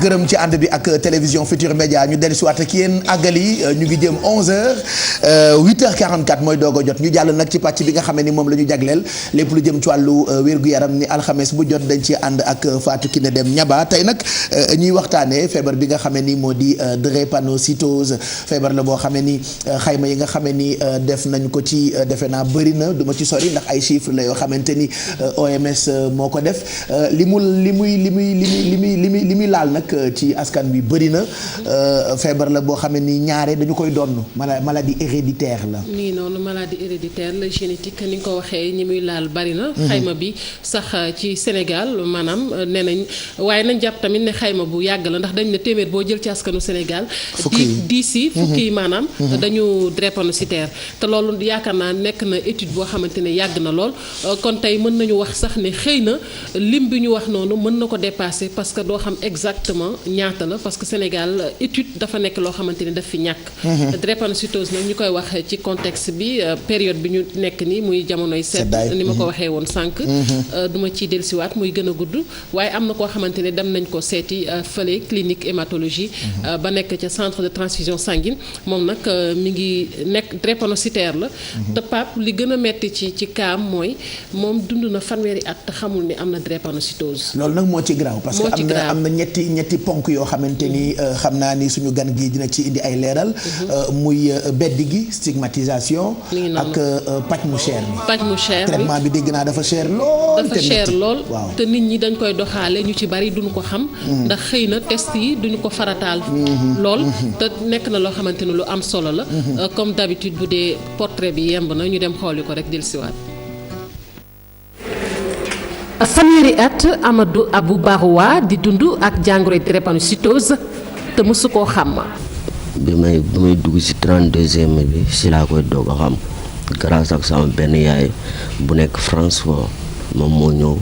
gërëm ci ànd bi ak télévision Futur Média ñu dellusiwaat ak yéen àggali ñu ngi jëm 11h 8h44 mooy doog a jot ñu jàll nag ci pàcc bi nga xam ne ni moom la ñu jagleel lépp lu jëm ci wàllu wér-gu-yaram ni alxames bu jot dañ ci ànd ak Fatou Kiné Deme Niaba tey nag ñuy waxtaanee feebar bi nga xam ne ni moo di drépanocytose feebar la boo xam ne ni xayma yi nga xam ne ni def nañ ko ci defe naa bëri na du ma ci sori ndax ay chiffres la yoo xamante ni OMS moo ko def li muy laal nag ci askan bi bëri na feebar la boo xam ne ni ñaare dañu koy donn maladie héréditaire la. nii noonu maladie héréditaire la génétique ni nga ko waxee ñi muy laal bëri na. xayma bi sax ci Sénégal maanaam nee nañ waaye nañ jàpp tamit ne xayma bu yàgg la ndax dañ ne téeméer boo jël ci askanu Sénégal. fukki yi maanaam. dañu drépanocytaire te loolu yaakaar naa nekk na étude boo xamante ne yàgg na lool kon tey mën nañu wax sax ne xëy na lim bi ñu wax noonu mën na ko dépasser parce que doo xam exactement ñaata la parce que Sénégal étude dafa nekk loo xamante ne daf fi ñàkk. drépanocytose nag ñu koy wax ci contexte bi période bi ñu nekk nii muy jamonoy sedd ni ma ko waxee woon sànq. duma ciy dellusiwaat muy gën a gudd waaye am na koo xamante ne dem nañ ko seeti fële clinique hématologie. ba nekk ca centre de transfusion sanguine moom nag mi ngi nekk drépanocytaire la. te Pape li gën a metti ci kaam mooy moom dund na fanweeri at te xamul ni am na drépanocytose. loolu nag moo ci graaw parce que am na ñetti ponk yoo xamante ni xam naa ni suñu gan gi dina ci indi ay leeral. muy bedd gi stigmatisation. ak paj mu cher bi. paj mu cher bi traitement bi dégg naa dafa cher lool. dafa cher lool waaw te nit ñi dañ koy doxaale ñu ci bari duñu ko xam. ndax xëy na test yi duñu ko farataal. lool te nekk na loo xamante ni lu am solo la. comme d'habitude bu dee portrait bi yemb na ñu dem xooli ko rek dellusiwaat. fanweeri at Amadou Abou Baroua di dund ak jàngoro drépanocytose te mësu koo xam. bi may dugg ci 32e bi ci laa koy doog a xam grâce ak sama benn yaay bu nekk France foofu moom moo ñëw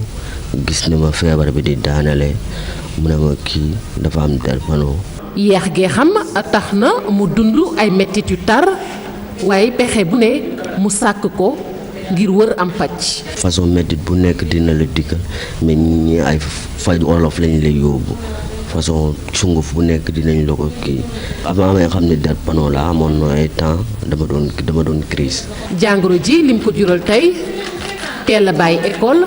gis ni ma feebar bi di daanale mu ne ma kii dafa am drépano. yeex gee xam tax na mu dund ay mettit yu tar waaye pexe bu ne mu sàkk ko ngir wër am paj. façon mettit bu nekk dina la dikkal mais ñi ay faj olof lañ lay yóbbu façon sunguf bu nekk dinañ la ko kii avant may xam ne drépano la amoon na ay temps dama doon crise. jàngoro ji lim ko jural tey teel a bàyyi école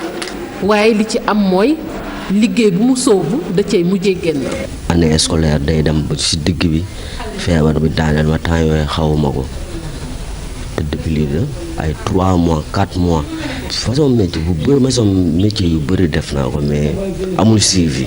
waaye li ci am mooy liggéey bu mu sóobu da cay mujjee génn. année scolaire day dem ba ci digg bi feebar bi daaneel ma temps yooyu xawuma ko te depuis lii de ay 3 mois 4 mois façon métier yu bëri def naa ko mais amul suivi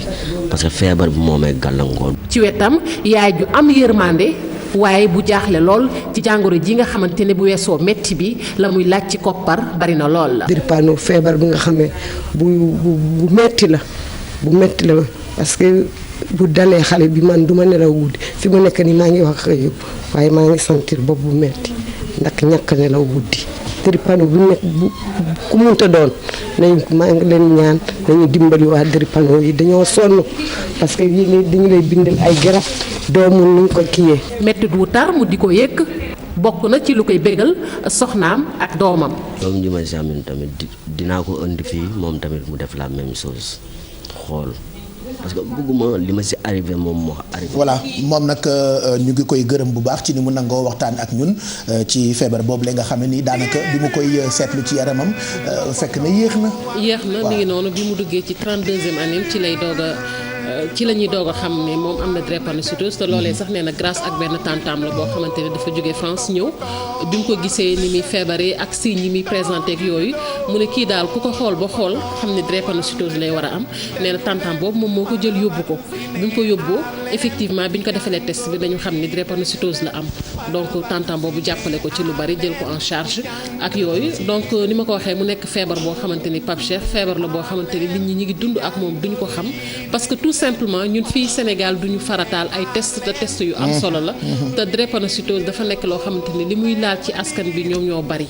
parce que feebar bi moo may gàllankoor. ci wetam yaay ju am yërmande waaye bu jaaxle lool ci jàngoro ji nga xamante ne bu weesoo metti bi la muy laaj ci koppar bari na lool la. drépano feebar bi nga xamee bu metti la parce que bu dalee xale bi man duma nelaw guddi fi ma nekk ni maa ngi wax xëy waaye maa ngi sentir bopp bu metti ndax ñàkk nelaw guddi. drépano bu nekk bu ku munta doon maa ngi leen ñaan nañu dimbali waa drépano yi dañoo sonn parce que dañu lay bindal ay garab doomu nu ko kiyee. mettit wu tar mu di ko yëg bokk na ci lu koy bégal soxnaam ak doomam. doom ji ma jamin tamit dinaa ko indi fii moom tamit mu def la même chose xool parce que bëgguma li ma ci arrivé moom moo arrivé. voilà moom nag ñu ngi koy gërëm bu baax ci ni mu nangoo waxtaan ak ñun ci feebar boobu la nga xam ne ni daanaka bi mu koy seetlu ci yaramam fekk na yéex na. mi ngi noonu bi mu duggee ci 32e année ci la ñuy doog a xam ne moom am na drépanocytose te loolee sax nee na grâce ak benn tantam la boo xamante ne dafa jóge France ñëw bi mu ko gisee ni muy feebaree ak signes yi muy présenté ak yooyu mu ne kii daal ku ko xool ba xool xam ne drépanocytose lay war a am nee na tantam boobu moom moo ko jël yóbbu ko bi mu ko yóbboo effectivement bi ñu ko defalee test bi dañu xam ne drépanocytose la am donc tantam boobu jàppale ko ci lu bari jël ko en charge ak yooyu donc ni ma ko waxee mu nekk feebar boo xamante ni Pape Cheikh feebar la boo xamante ni nit ñi ngi dund ak moom duñu ko xam parce que tout simplement ñun fii Sénégal duñu farataal ay test yu am solo la te drépanocytose dafa nekk loo xamante ni li muy laal ci askan bi ñoom ñoo bari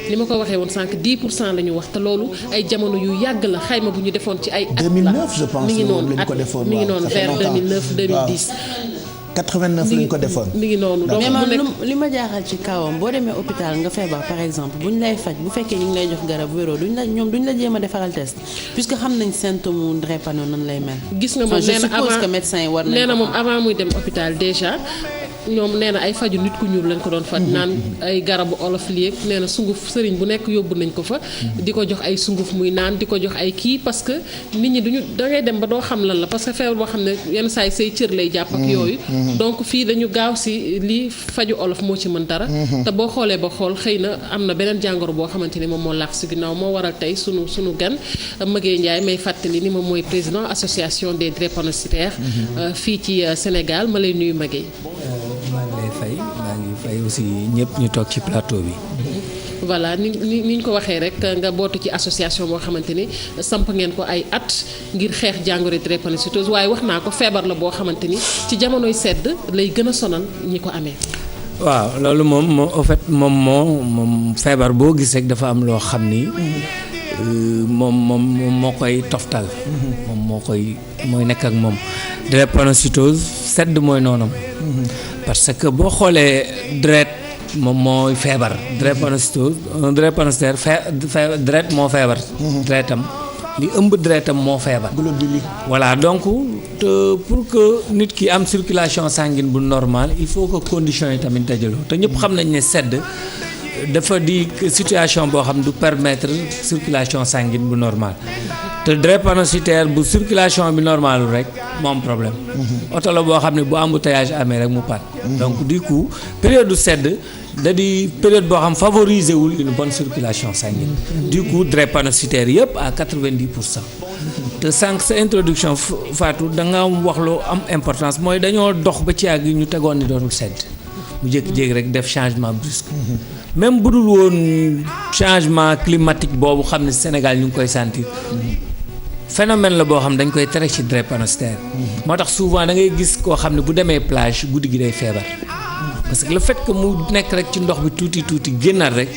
ni ma ko waxee woon sànq 10% la ñu wax te loolu ay jamono yu yàgg la xayma bu ñu defoon ci ay at la 2009 je pense mi ngi noonu vers 2009 2010 89 lañ ko defoon. mi ngi noonu donc mais mu man nekk li ma jaaxal ci kawam boo demee hôpital nga feebar par exemple bu ñu lay faj bu fekkee ñu ngi lay jox garab wéroo duñ la jéem a defaral test puisque xam nañ symptôme drépano nan lay mel. gis nga moom je nee na suppose avant que médecin yi war nañ nee na ko moom avant muy dem hôpital déjà ñoom nee na ay faju nit ku ñuul lañ ko doon faj naan ay garabu olof lii nee na sunguf sëriñ bu nekk yóbbu nañ ko fa di ko jox ay sunguf muy naan di ko jox ay kii parce que nit ñi duñu dangay dem ba doo xam lan la parce que feebar boo xam ne yenn saa yi say cër lay jàpp ak yooyu donc fii dañu gaaw si lii faju olof moo ci mën dara te boo xoolee ba xool xëy na am na beneen jàngoro boo xamante ni moom moo laax si ginnaaw moo waral tey sunu gan Magueye Ndiaye may fàttali ni moom mooy président association des drépanocytaires fii ci Sénégal ma lay nuyu Magueye. maa ngi fay aussi ñëpp ñu toog ci plateau bi. voilà ni ñu ko waxee rek nga bootu ci association boo xamante ni samp ngeen ko ay at ngir xeex jàngoro drépanocytose waaye wax naa ko feebar la boo xamante ni ci jamonoy sedd lay gën a sonal ñi ko amee. waaw loolu moom en fait moom feebar boo gis rek dafa am loo xam ni moom moo koy toftal. moom mooy nekk ak moom. drépanocytose sedd mooy noonam. parce que boo xoolee deret moom mooy feebar drépanocytose un drépanocytaire deret moo feebar. deretam li ëmb deretam moo feebar. voilà donc pour que nit ki am circulation sanguine bu normal il faut que conditions yi tamit dajaloo te ñëpp xam nañ ne sedd dafa di situation boo xam du permettre circulation sanguine bu normal te drépanocytaire bu circulation bi normalul rek moom problème. oto la boo xam ne bu embouteillage amee rek mu pat. donc du coup période du sedd da di période boo xam favoriser wul une bonne circulation sanguine. du coup drépanocytaire yëpp à 90%. te sànq sa introduction Fatou da nga wax lu am importance mooy dañoo dox ba ci yàgg ñu tegoon ni dootul sedd mu jékki-jékki rek def changement brusque. même bu dul woon changement climatique boobu xam ne Sénégal ñu ngi koy sentir. phénomène la boo xam dañ koy tere ci drépanocytaire. moo tax souvent da ngay gis koo xam ne bu demee plage guddi gi day feebar. parce que le fait que mu nekk rek ci ndox bi tuuti génnaat rek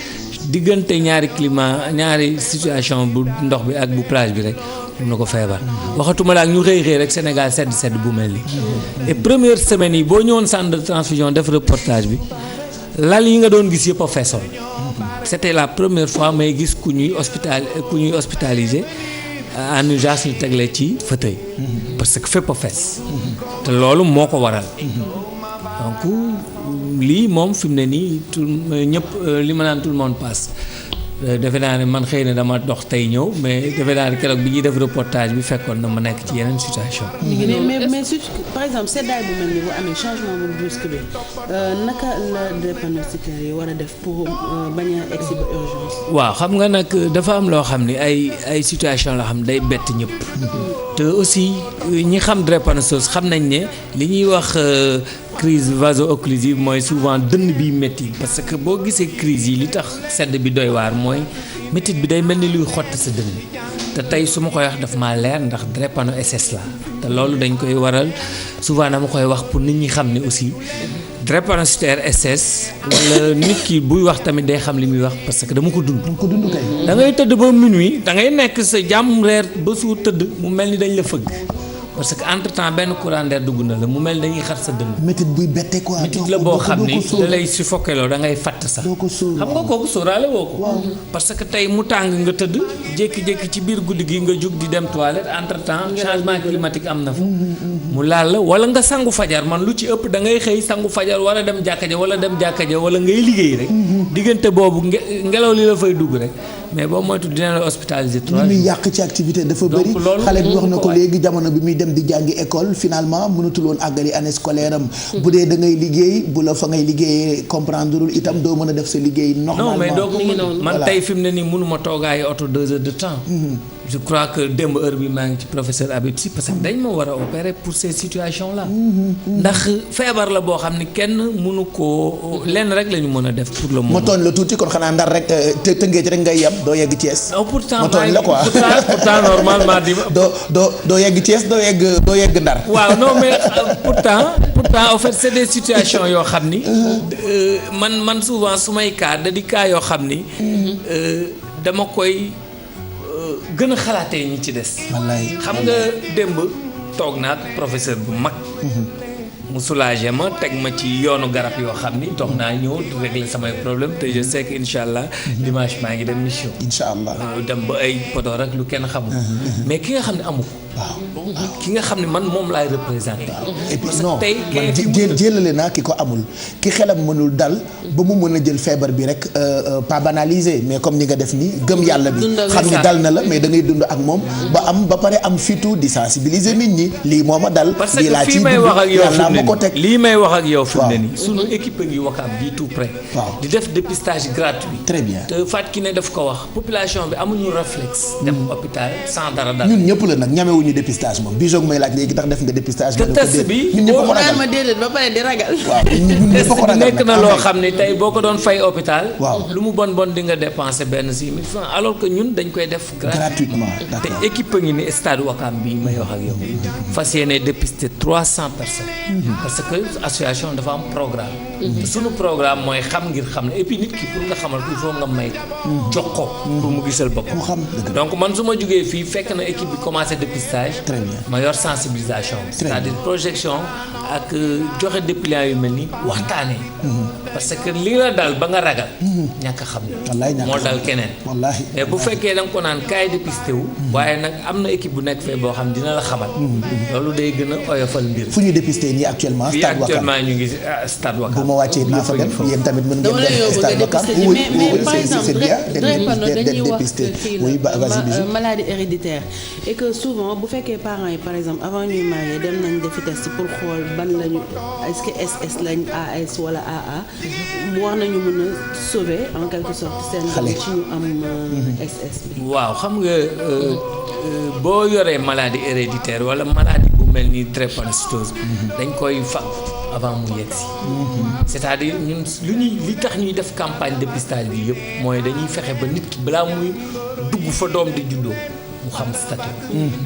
diggante ñaari climat ñaari situation bu ndox bi ak bu plage bi rek mun na ko feebar. waxatuma la ak ñu xëy rek Sénégal sedd bu mel nii. et première semaine yi boo ñëwoon centre de transfusion def reportage bi lal yi nga doon gis yëpp a feesoon. c'était la première fois may gis ku ñuy hospitalisé. en urgence ñu tegle ci fauteuil. parce que fépp a fees. te loolu moo ko waral. donc lii moom fi mu ne nii ñëpp li ma naan tout le monde passe. defe naa ne man xëy na dama dox tey ñëw mais defe naa ne keroog bi ñuy def reportage bi fekkoon na ma nekk ci yeneen situation. mais par exemple seddaay bu mel ni bu amee changement bu brusque bi naka la drépanocytaire yi war a def pour bañ a egsi ba urgence. waaw xam nga nag dafa am loo xam ni ay situation la xam day bett ñëpp. te aussi ñi xam drépanocytose xam nañ ne li ñuy wax crise vaso-occlusive mooy souvent dënn biy métti parce que boo gisee crise yi li tax sedd bi doy waar mooy métit bi day mel ni luy xott sa dënn te tey su ma koy wax daf maa leer ndax drépano SS la te loolu dañ koy waral souvent dama koy wax pour nit ñi xam ne aussi drépanocytaire SS wala nit ki buy wax tamit day xam li muy wax parce que dama ko dund. kay da ngay tëdd ba minuit da ngay nekk sa jàmm reer ba suur tëdd mu mel ni dañ la fëgg parce que entre temps benn courant d'air dugg na la mu mel dañuy xar sa dënn. métit buy bette quoi. métit la boo xam ni da lay suffoqué loo da ngay fatt sax. xam nga kooku sóoraale woo ko. parce que tey mu tàng nga tëdd jékki-jékki ci biir guddi gi nga jug di dem toilette entre temps changement climatique am na fa. mu laal la wala nga sangu fajar man lu ci ëpp da ngay xëy sangu fajar wala dem jàkka ja wala ngay liggéey rek. diggante boobu ngelaw li la fay dugg rek mais boo moytu dina la hospitaliser 3 jours. li muy yàq ci activité dafa bëri xale bi wax na ko léegi jamono bi muy dem di jàngi école finalement mënatul woon àggali année scolaire am. bu dee da ngay liggéey bu la fa ngay liggéeyee comprendreul itam doo mën a def sa liggéey normalement. non mais doo ko mën man tey fi mu ne nii mënuma toogaayu oto 2 heures de temps. je crois que démb heure bi maa ngi ci professeur Habib Sy parce que dañ ma war a opérer pour ces situations là. ndax feebar la boo xam ne kenn mënu koo lenn rek la ñu mën a def pour le moment. ma tooñ la tuuti kon xanaa ndar rek te tëngee ci rek ngay yem doo yegg Thiès. non pourtant ma tooñ la quoi pourtant normalement di. doo yegg Thiès doo yegg ndar. waaw non mais pourtant en fait c'est des situations yoo xam ni man souvent su may cas da di cas yoo xam ni dama koy. gën a xalaatee ñi ci des. wallaay xam nga démb toog naa ak professeur bu mag. mu soulagé ma teg ma ci yoonu garab yoo xam ni toog naa ñëw régler samay problème te je sais que incha allah dimanche maa ngi dem mission. incha allah dem ba ay poto rek lu kenn xamul. mais ki nga xam ne amu ko. waaw ki nga xam ne man moom laay représenté. et puis non man jëlale naa ki ko amul ki xelam mënul dal ba mu mën a jël feebar bi rek pas banaliser mais comme ni nga def nii gëm yàlla bi xam ni dal na la mais da ngay dund ak moom ba pare am fitu di sensibiliser nit ñi lii moo ma dal. lii laa ciy dund yàlla ma ko teg lii may wax ak yow fi mu ne nii sunu équipe ngi Wakaam bii tout près. di def dépistage gratuit. très bien te Fatou Kiné daf ko wax population bi amuñu réflexe. dem hôpital sans dara dal. ñun ñëpp la nag ñamewuñu dépistage moom bisoog may laaj léegi tax def nga dépistage. te test bi ñun ñëpp ko ragal ma déedéet ba pare di ragal. waaw ñun ñëpp ko ragal nekk na loo xam ne tey boo ko doon fay hôpital. waaw lu mu bon di nga dépenser benn 6 000 francs alors que ñun dañ koy def. gratuitement te équipe ngi ni stade Wakaam bii may wax ak yow. fas yéene dépister 300 personnes. parce que association dafa am programme. sunu programme mooy xam ngir xam ne et puis nit ki pour nga xamal il faut nga may jox ko pour mu gisal boppam. donc man su ma jógee fii fekk na équipe bi commencé dépistage. très bien ma yor sensibilisation. c'est-à-dire projection ak joxe dépliant yu mel ni waxtaanee. parce que li la dal ba nga ragal. ñàkk a xam ne moo dal keneen. wallaahi mais bu fekkee da nga ko naan kaay dépisté wu. waaye nag am na équipe bu nekk fee boo xam dina la xamal. loolu day gën a oyofal mbir. fu ñu dépisté nii actuellement. stade Wakaam actuellement ñu ngi stade Wakaam. bu ma wàccee dinaa fa dem yéen tamit mën ngeen dem stade Wakaam. mais par exemple dañuy wax oui vas-y Bijou. maladie héréditaire et que souvent bu fekkee parents yi par exemple avant ñuy marier dem nañ defi test pour xool ban lañu est-ce que SS lañ AS wala AA war nañu mën a sauver en quelque sorte seen doom ci ñu am SS bi. waaw xam nga boo yoree maladie héréditaire wala maladie bu mel ni drépanocytose dañ koy fag avant mu yegg si. c'est-à-dire ñun li tax ñuy def campagne dépistage bi yëpp mooy dañuy fexe ba nit ki balaa muy dugg fa doom di juddoo mu xam statut.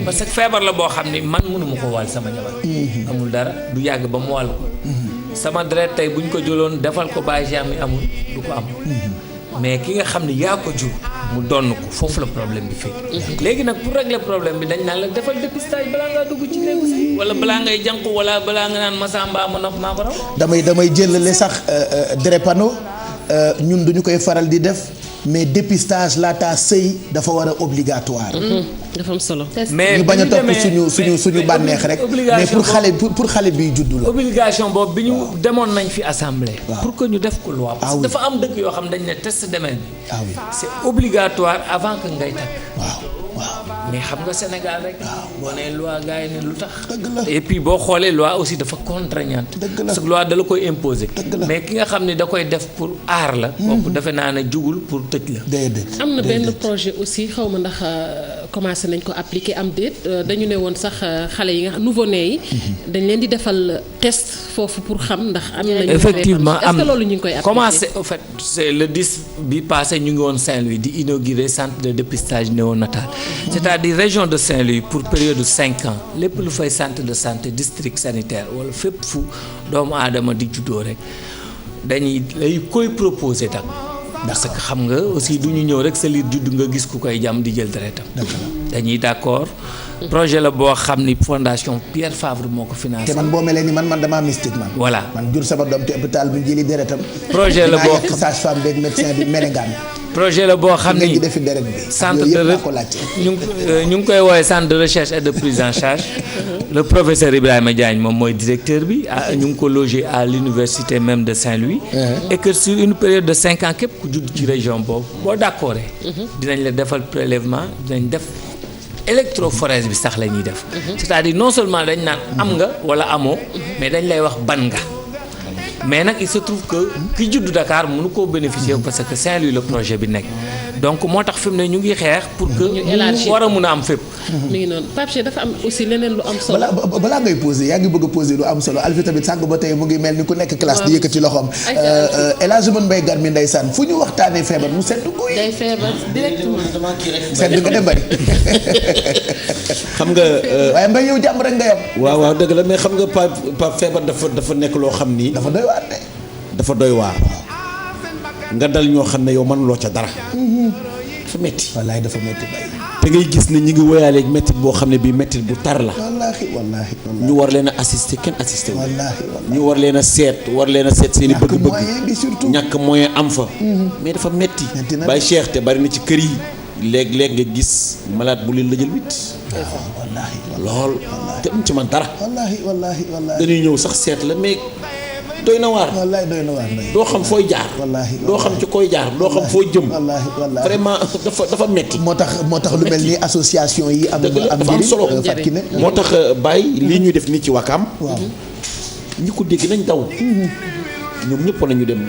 parce que feebar la boo xam ni man mënuma ko wàll sama jabar. amul dara du yàgg ba mu wàll ko. sama deret tey bu ñu ko jëloon defal ko ba mi amul du ko am. mais ki nga xam ne yaa ko jur mu donn ko foofu la problème bi fii. léegi nag pour régler problème bi dañ naan la defal dépistage balaa ngaa dugg ci néegu si wala balaa ngay jànku wala balaa nga naan Masamba ma nopp maa ko raw. damay jëlale sax drépano ñun duñu koy faral di def mais dépistage laata sëy dafa war a obligatoire. dafa am solo. mais ñu bañ a topp suñu bànneex rek mais pour xale bi juddu la. obligation boobu bi ñu demoon nañ fi assemblée. pour que ñu def ko loi. parce que oui. dafa am dëkk yoo xam dañ ne test demel bi. oui. c'est obligatoire avant que ngay takk. waaw. mais xam nga Sénégal rek. boo nee loi gars yi ne lu tax. dëgg la et puis boo xoolee loi aussi dafa contraignante. dëgg la parce que loi da la koy imposer. dëgg la mais ki nga xam ne da koy def pour aar la. kooku defe naa ne jugul pour tëj la. déedéet am na benn projet aussi xaw ma ndax commencé nañ ko appliquer am déet dañu ne woon sax xale yi nga nouveau-né yi. dañ leen di defal test foofu pour xam ndax am nañu. effectivement est-ce que loolu ñu ngi koy appliquer. commencé au fait c'est le 10 bi passé ñu ngi woon Saint-Louis di inaugurer centre de dépistage néonatal. c'est-à-dire région de Saint-Louis pour période de 5 ans lépp lu fay centre de santé district sanitaire wala fépp fu doomu aadama di juddoo rek dañuy lay koy proposer tam. parce que xam nga aussi du ñu ñëw rek sa liir judd nga gis ku koy jàmm di jël deretam. dañuy d'accord. projet la boo xam ni fondation Pierre Favre moo ko financé. te man boo melee ni man damaa mystique man. voilà man jur sama doom te hôpital bu jëli deretam. projet la boo xam sage-femme beeg médecin bi Ménégal. projet la boo xam ni defi deret bi. centre de ñu ngi koy woowee centre de recherche et de prise en charge. le professeur Ibrahima Diagne moom mooy directeur bi ñu ngi ko logé à l'université même de Saint-Louis. et que sur une période de 5 ans képp ku judd ci région boobu boo d'accord dinañ la defal prélèvement dinañ def. électrophorèse bi sax la ñuy def. c'est-à-dire non seulement dañ naan am nga wala amoo mais dañ lay wax ban nga mais nag il se trouve que ki juddu Dakar mënu koo bénéficier parce que Saint-Louis le projet bi nekk donc moo tax fi mu ne ñu ngi xeex pour que mu war a mun a am fépp. mi ngi noonu Pape Cheikh dafa am aussi leneen lu am solo. balaa ngay posé yaa ngi bëgg a posé lu am solo Alfi tamit sànq ba tey mu ngi mel ni ku nekk classe di yëkkati loxoom. El Hadj Mbaye Garmi ndeysaan fu ñu waxtaanee feebar mu sedd guy. day feebar directement. sedd nga dem bari. xam nga. waaye Mbaye yow jàmm rek nga yam. waaw dëgg la mais xam nga Pape feebar dafa nekk loo xam ni. dafa doy waar de. dafa doy waar. nga dal ñoo xam ne yow mënuloo ca dara. dafa metti. wallaay dafa metti bay. da ngay gis ne ñi ngi woyaaleeg métit boo xam ne bii métit bu tar la. wallaahi wallaahi ñu war leen a assister kenn assisté wu. wallaahi ñu war leen a seet seen i bëgg-bëgg. moyen bi surtout. ñàkk moyen am fa. mais dafa metti Metti na Baye Cheikh te bari na ci kër yi léeg-léeg nga gis malade bu leen la jël wit wallaahi lool te duñ ci man dara. wallaahi dañuy ñëw sax seet la mais doy na waar. wallaahi doy na waar Mbaye. doo xam fooy jaar. wallaahi doo xam ci koy jaar doo xam foo jëm. wallaahi vraiment dafa metti. moo tax lu mel ni association yi am dëgg la am dafa am solo. Fatou Kiné moo tax Baye lii ñuy def nii ci Wakaam. waaw ñi ko dégg nañ daw. ñoom ñëpp nañu dem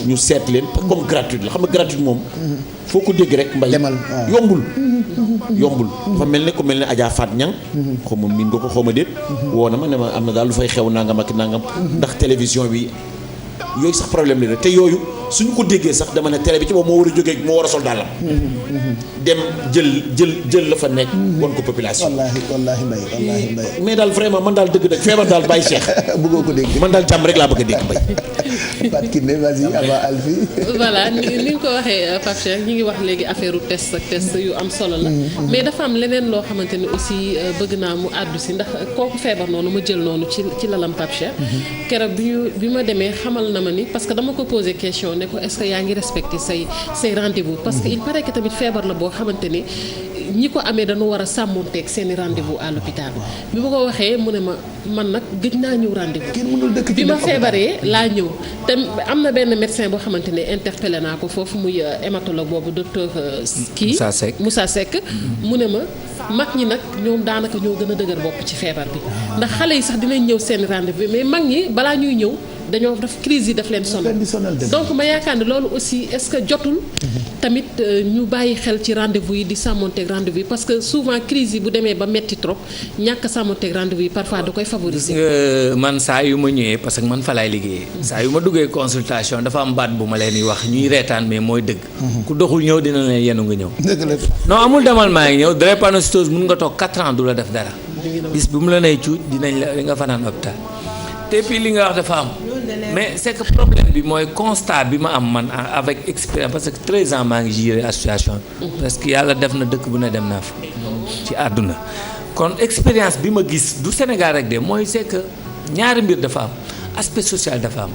ñu seet leen comme gratuite la xam nga gratuite moom. foo ko dégg rek mbay. demal waaw. yombul. dafa mel ne ku mel ne Adja Fat Ñang xaw ma miin nga ko xaw ma déet. woo na ma ne ma am na daal lu fay xew nangam ak nangam. ndax télévision bi yooyu sax problème la te yooyu suñu ko déggee sax dama ne télé bi ci boobu moo war a jógee moo war a sol dàllam. dem jël la fa nekk. wan ko population. wallaahi Mbaye. mais daal vraiment man daal dëgg feebar daal Baye Cheikh. bëggoo ko dégg. man daal jàmm rek laa bëgg a dégg Mbaye. Fatou Kiné vas-y avant Alfi. voilà ni nga ko waxee Pape Cheikh ñi ngi wax léegi affaire test ak test yu am solo la. mais dafa am leneen loo xamante ni aussi bëgg naa mu àddu si ndax kooku feebar noonu ma jël noonu ci lalam Pape Cheikh. keroog bi ma demee xamal na ma ni parce que dama ko posé question ne ko est-ce que yaa ngi respecté say rendez-vous. parce que il paraît que tamit feebar la boo xamante ni ñi ko amee dañu war a sàmmonteeg seeni rendez-vous à l'hôpital bi ma ko waxee mu ne ma man nag gëj naa ñëw rendez-vous. kenn mënul dëkk ci bi ma feebaree laa ñëw te am na benn médecin boo xamante ne interpellé naa ko foofu muy hématologue boobu docteur Moussa Seck mu ne ma mag ñi nag ñoom daanaka ñoo gën a dëgër bopp ci feebar bi ndax xale yi sax dinañ ñëw seen rendez-vous mais mag ñi balaa ñuy ñëw dañoo def crise yi daf leen sonal donc ma yaakaar ne loolu aussi est-ce que jotul tamit ñu bàyyi xel ci rendez-vous yi di sàmmonteeg rendez-vous yi parce que souvent crise yi bu demee ba metti trop ñàkk sàmmonteeg rendez-vous yi parfois da koy favoriser. man saa yu ma ñëwee parce que man fa laay liggéeyee. saa yu ma duggee consultation dafa am baat bu ma leen di wax ñuy reetaan mais mooy dëgg. ku doxul ñëw dina leen yenu nga ñëw. dëgg la non amul demal maa ngi ñëw drépanocytose mun nga toog 4 ans du la def dara. bis bu mu la nee cuuj dinañ la nga fanaan hôpital te puis li nga wax dafa am. mais c'est que problème bi mooy constat bi ma am man avec expérience parce que 13 ans maa ngi géré association bi. parce que yàlla def na dëkk bu ne dem naa fa. ci àdduna kon expérience bi ma gis du Sénégal rek de mooy c'est que ñaari mbir dafa am aspect social dafa am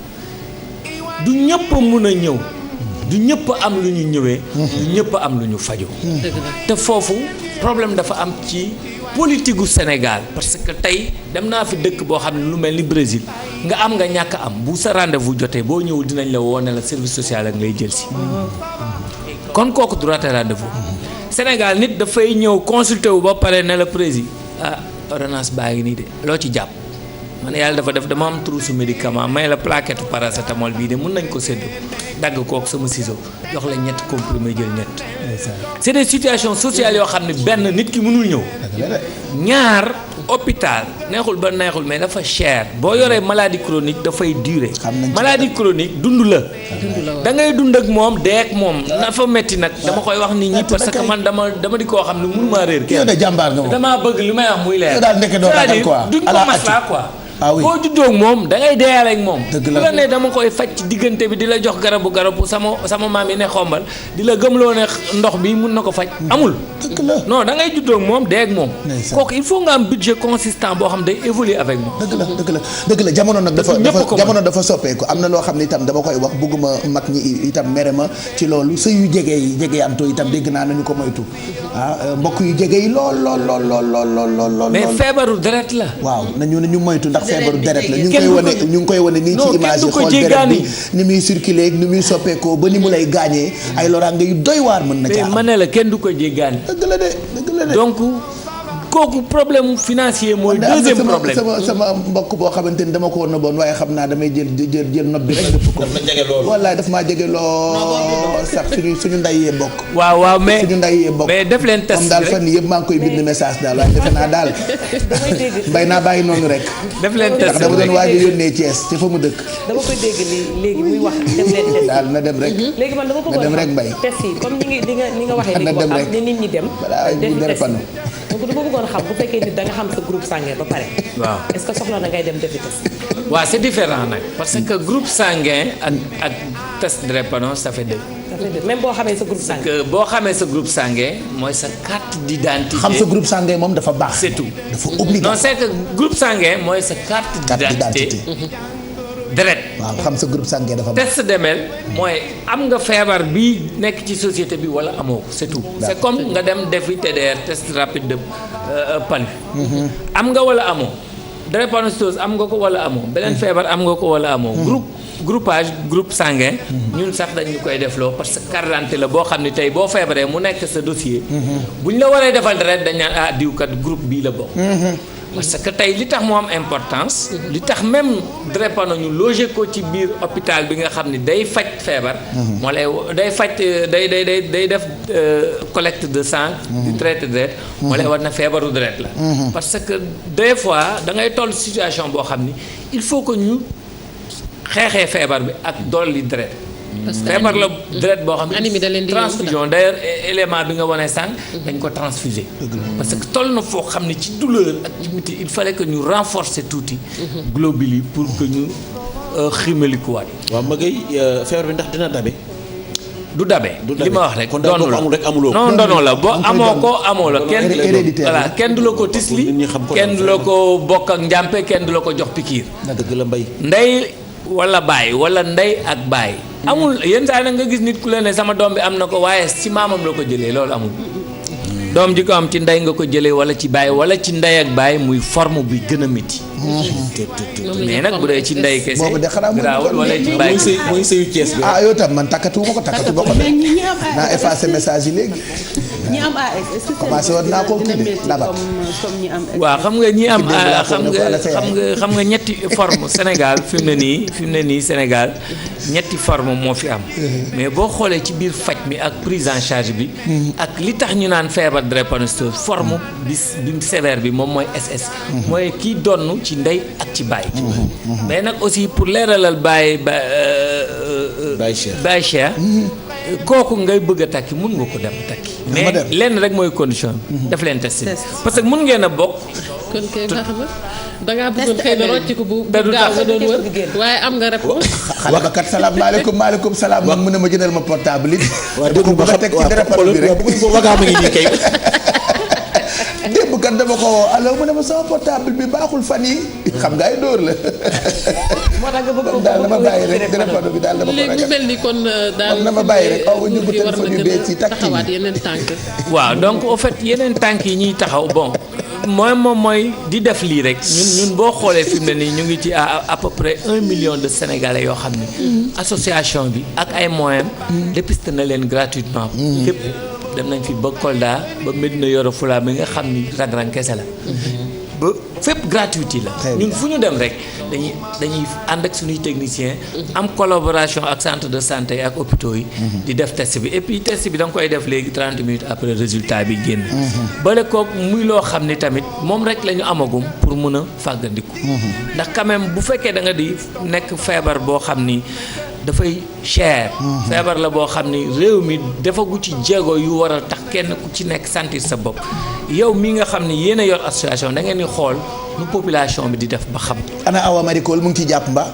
du ñëpp a mun a ñëw. du ñëpp am lu ñu ñëwee. du ñëpp am lu ñu faju te foofu problème dafa am ci politique gu Sénégal parce que tey dem naa fi dëkk boo xam ne lu mel ni Brésil nga am nga ñàkk am bu sa rendez-vous jotee boo ñëwul dinañ la woo ne la service social ak ngay jël si. kon kooku du raté rendez-vous. Sénégal nit dafay ñëw consulter wu ba pare ne la président ordonnance baa ngi nii de loo ci jàpp. man yàlla dafa def dama am trousse médicament may la plaquette paracétamol bii de mun nañ ko séddoo dagg kook sama ciseau jox la ñett comprimé jël ñett. c'est des situations sociales yoo xam ne benn nit ki mënul ñëw. ñaar hôpital neexul ba neexul mais dafa cher boo yoree maladie chronique dafay durer. maladie chronique dund la. da ngay dund ak moom dee ak moom dafa metti nag dama koy wax nit ñi parce que man dama di koo xam ne mënu maa réer kenn. damaa bëgg li may wax muy leer. c'est-à-dire duñ ko maslaa quoi. ah oui boo juddoo ak moom da ngay deeyal ak moom. dëgg la ne dama koy faj ci diggante bi di la jox garabu sama maam yi ne xombal di la gëmloo ne ndox bi mun na ko faj. amul dëgg la non da ngay juddoo ak moom dee ak moom. kooku il faut nga am budget consistant boo xam day évoluer avec moom. dëgg la jamono nag dafa soppeeku am na loo xam ne itam dama koy wax bëgguma mag ñi itam mere ma ci loolu sëy yu jege antoo itam dégg naa nañu ko moytu mbokk yu jege yi lool. mais feebaru deret la. waaw nañu moytu ndax feebaru deret la ñu ngi koy wane nii ci image yi xool deret bi ni muy circuler ni muy soppeekoo ba ni mu lay gaañee ay loraange yu doy waar mën na ca am. ma ne la kenn du ko jéggaani. dëgg la de donc kooku problème financier mooy deuxième problème. sama mbokk boo xamante ni dama ko nëbboon waaye xam naa damay jël note bi rek dëpp ko. wallaay daf maa jege lool sax suñu nday yee bokk. waaw mais suñu nday yee bokk mais def leen test moom daal fan yii yëpp maa ngi koy bind message daal waaye defe naa daal mbay naa bàyyi noonu rek. def leen test ndax dama doon waaj a yónnee Thiès ci fa mu dëkk. dama koy dégg léegi muy wax def leen test daal na dem rek. léegi man dama bëggoon na dem rek mbay. test yi comme ni nga waxee ni ko am ni nit ñi dem. def test donc dama bëggoon xam bu fekkee nit da nga xam sa groupe sanguin ba pare. waaw est-ce que soxla na ngay dem defi test. waaw c'est différent nag parce que groupe sanguin ak test drépano ça fait deux. même boo xamee sa groupe sanguin. que boo xamee sa groupe sanguin mooy sa carte d'identité. xam sa groupe sanguin moom dafa baax. c'est tout. dafa obligatoire. non c'est que groupe sanguin mooy sa carte d'identité. deret. waaw xam sa groupe sanguin dafa baax. test demel mooy am nga feebar bi nekk ci société bi wala amoo ko c'est tout. c'est comme nga dem defi TDR test rapide de palu. am nga wala amoo. drépanocytose am nga ko wala amoo. beneen feebar am nga ko wala amoo. groupage groupe sanguin. ñun sax dañu koy defloo parce que carte d'identité la boo xam ne tey boo feebaree mu nekk sa dossier. bu ñu la waree defal deret dañ naan ah diw kat groupe bii la bokk. parce que tey li tax mu am importance. li tax même drépano ñu loger ko ci biir hôpital bi nga xam ne day faj feebar. moo lay day faj day def collecte de sang. di traité deret. moo lay war na feebaru deret la. parce que des fois da ngay toll situation boo xam ni il faut que ñu xeexee feebar bi ak dolli deret. parce que feebar la deret boo xam ne transfusion d'ailleurs élément bi nga wane sànq. dañ ko transfuser. parce que toll na foo xam ne ci douleur ak ci métti il fallait que ñu renforcer tuuti. globules yi pour que ñu ximalikuwaat. waaw Maguette feebar bi ndax dina dabe. du dabe li ma wax rek. kon daal boo ko amul rek amuloo ko. non ndono la boo amoo ko amoo la. kenn voilà kenn du la ko tisli kenn du la ko bokk ak njàmpe kenn du la ko jox pikiir. dëgg la mbay. ndey wala baay wala ndey ak baay. amul yenn saa yi nga gis nit ku la ne sama doom bi am na ko waaye ci maamam la ko jëlee loolu amul. doom ji ko am ci ndey nga ko jëlee wala ci baay wala ci ndey ak baay muy forme bi gën a métti. mais nag bu dee ci ndey kese. boobu de xanaa garaawul wala ci baay mooy sëyu Cees bi. ah yow tam man takkatu ma ko takkatu ma ko. mais ñi am naa effacé message yi léegi. ñi am AS est-ce que commencé woon naa ko kii de d'abord. comme ñi am. waaw xam nga ñi am xam xam nga ñetti forme Sénégal fi mu ne nii Sénégal ñetti forme moo fi am. mais boo xoolee ci biir faj mi ak prise en charge bi. ak li tax ñu naan feebar drépanocytose forme bi sévère bi moom mooy SS. mooy kii donn ci ndey ak ci baay. mais nag aussi pour leeralal baay Cheikh. kooku ngay bëgg a takki mun nga ko dem takki. mais lenn rek mooy condition bi. def leen test parce que mun ngeen a bokk. kon kay baax na dangaa bëggoon xëy na rocc ko bu gaaw nga doon wër waaye am nga réponse. xale ba kat salaamaaleykum maaleykum salaam. man mu ne ma jëndal ma portable it. waaw dégg nga xam waaw xoolal waaw wagaama ngi nii kay. démb kat dama ko woo alors mu ne ma sama portable bi baaxul fan yi xam nga ay dóor la. moo tax nga bëgg ko daal dama bàyyi rek téléphone bi daal dama ko léegi mu mel ni kon daal dama bàyyi rek aw ñu ko war na téléphone yu gën bees yi a takk taxawaat yeneen tànk. waaw donc au fait yeneen tànk yi ñuy taxaw bon mooy di def lii rek ñun boo xoolee fi mu ne nii ñu ngi ci à peu près 1 million de Sénégalais yoo xam ni. association bi ak ay moyens. dépiste na leen gratuitement. lépp dem nañ fi ba Kolda ba Médina Yoro Fula bi nga xam ni rang-rang kese la. ba fépp gratuité la. ñun fu ñu dem rek dañuy ànd ak suñuy technicien am collaboration ak centre de santé ak hôpitaux yi. di def test bi et puis test bi da nga koy def léegi 30 minutes après résultat bi génn. bale kook muy loo xam ni tamit moom rek la ñu amagum pour mun a fàggandiku. ndax quand même bu fekkee da nga di nekk feebar boo xam ni dafay cher. feebar la boo xam ni réew mi defagu ci jéego yu war a tax kenn ku ci nekk sentir sa bopp yow mi nga xam ni yéen a yor association da ngeen di xool nu population bi di def ba xam. ana Awa Maricol mu ngi ciy jàpp mbaa.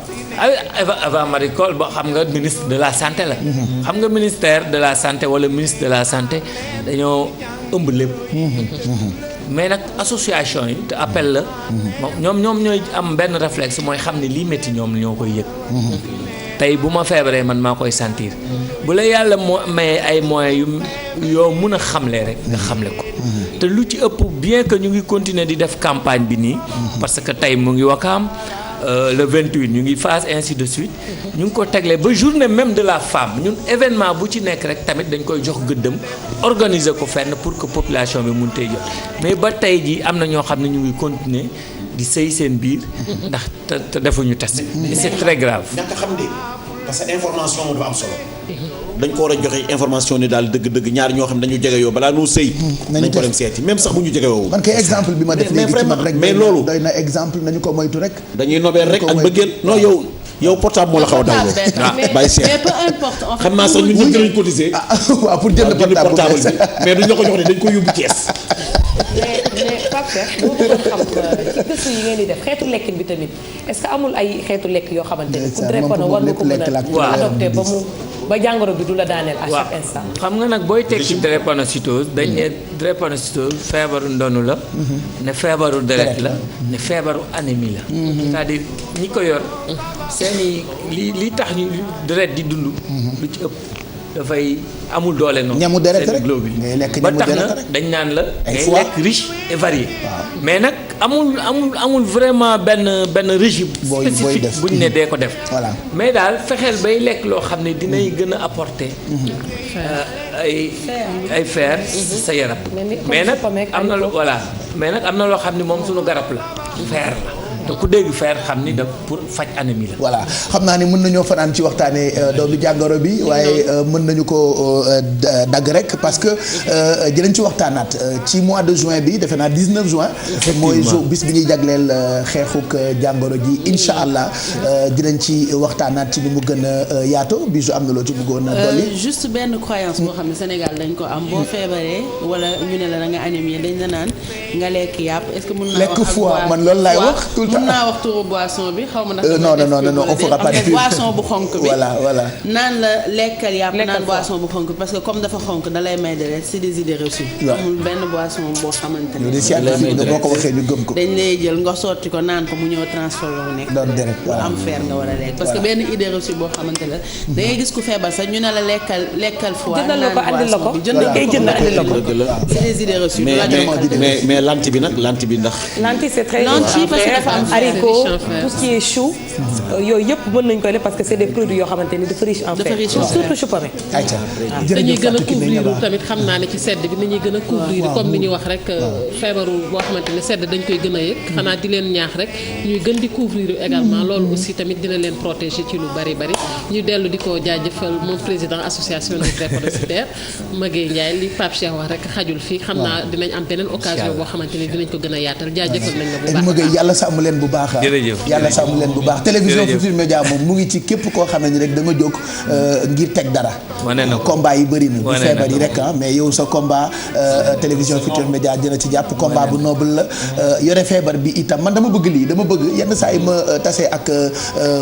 Awa Maricol ba xam nga ministre de la santé la. xam nga ministère de la santé wala ministre de la santé dañoo ëmb lépp. mais nag association yi te appel la. ñoom ñooy am benn réflexe mooy xam ne lii métti ñoom ñoo koy yëg. tey bu ma feebaree man maa koy sentir. bu la yàlla moo mayee ay moyens yoo mun a xamle rek nga xamle ko. te lu ci ëpp bien que ñu ngi continuer di def campagne bi nii. parce que tey mu ngi Wakaam le 28 ñu ngi Fass ainsi de suite. ñu ngi ko tegle ba journée même de la femme ñun événement bu ci nekk rek tamit dañ koy jox gëddëm organiser ko fenn pour que population bi mun tey jot mais ba tey jii am na ñoo xam ne ñu ngi continuer di sëy seen biir. ndax te defuñu test. et c'est très grave. ñàkk xam de parce que information moo dafa am solo. dañ ko war a joxe information ni daal dëgg-dëgg ñaar ñoo xam ne dañu jegeyoo balaa noo sëy. nañu ko dem seeti même sax bu ñu jegeyoo. man kay exemple bi ma def léegi ci man rek. mais loolu doy na exemple nañu ko moytu rek. dañuy nobeel rek ak bëggeel non yow portable moo la xaw a dawloo. waaw bàyyi seet mais peu importe en fait. xam naa sax ñun ñëpp dinañ cotiser. waaw pour jënd portable bi mais duñ la ko jox ne dañ ko yóbbu Thiès. mais Pape Cheikh dama bëggoon xam ci gëstu yi ngeen di def xeetu lekkin bi tamit est-ce que amul ay xeetu lekk yoo xamante ni ku drépano war nga ko mën a adopté ba jàngoro bi du la daaneel à chaque instant. xam nga nag booy tekki drépanocytose dañ ne drépanocytose feebaru ndonu la. ne feebaru deret la. ne feebaru anémie la. c'est-à-dire ñi ko yor seeni li tax ñu deret di dund. lu ci ëpp dafay amul doole noonu. ñamu deret rek ngay lekk ba ñamu tax deret na rek dañ naan la. ay ngay foie lekk riche et varié. mais nag amul vraiment benn régime. spécifique def buñ ne dee ko def. voilà mais daal fexeel bay lekk loo xam ne dinay gën a apporter. ay fer sa yaram. mais nag am na voilà mais nag am na loo xam ne moom suñu garab la fer la. te ku dégg fer xam ni da pour faj anémie la. voilà xam naa ni mën nañoo fanaan ci waxtaanee doomu jàngoro bi waaye mën nañu ko dagg rek parce que dinañ ci waxtaanaat ci mois de juin bi defe naa 19 juin. mooy jour bis bi ñuy jagleel xeexuk jàngoro ji incha allah dinañ ci waxtaanaat ci ni mu gën a yaatoo bi am na loo ci bëggoon a dolli. juste benn croyance boo xam ne Sénégal dañ ko am boo feebaree wala ñu ne la da nga anémie dañ la naan nga lekk yàpp est-ce que mën naa wax lekk foie man loolu laay wax. mën naa wax turu boisson bi xaw ma ndax. non on fera pas de pub. boisson bu xonk bi voilà. naan la lekkal yàpp naan boisson bu xonk parce que comme dafa xonk da lay may deret c'est des idées reçues. amul benn boisson boo xamante ne. scientifique nga boo ko waxee ñu gëm ko. dañ lay jël nga sotti ko naan ko mu ñëw transformé wu nekk. doon deret bu am fer nga war a lekk. parce que benn idée reçue boo xamante la. da ngay gis ku feebar sax ñu ne la lekkal foie. jëndal la ko andil la ko andil la ko. c'est des idées reçues. mais lanti bi nag lanti bi ndax. lanti c'est très lanti parce que dafa am haricot tout ce qui est chou yooyu yëpp mën nañu koy def parce que c'est des produits yoo xamante ni dafa riche en fer surtout chou pommé. dañuy gën a couvrir tamit xam naa ne ci sedd bi nañuy gën a couvrir comme ni ñuy wax rek feebaru boo xamante ne sedd dañ koy gën a yëg xanaa di leen ñaax rek ñuy gën di couvrir également loolu aussi tamit dina leen protéger ci lu bari ñu dellu di ko jaajëfal moom président association des drépanocytaires Maguette Ndiaye li Pape Cheikh wax rek xajul fii xam naa dinañ am beneen occasion boo xamante ne dinañ ko gën a yaatal jaajëfal nañ la bu baax. Maguette yàlla sàmm leen bu baax. yàlla sàmm leen bu baax télévision Futurs Médias moom mu ngi ci képp koo xam ne rek da nga jóg ngir teg dara. combat yi bëri na bu feebar yi rek mais yow sa combat télévision Futurs Médias dina ci jàpp combat bu noble la yore feebar bi itam man dama bëgg yenn saa yi ma tase ak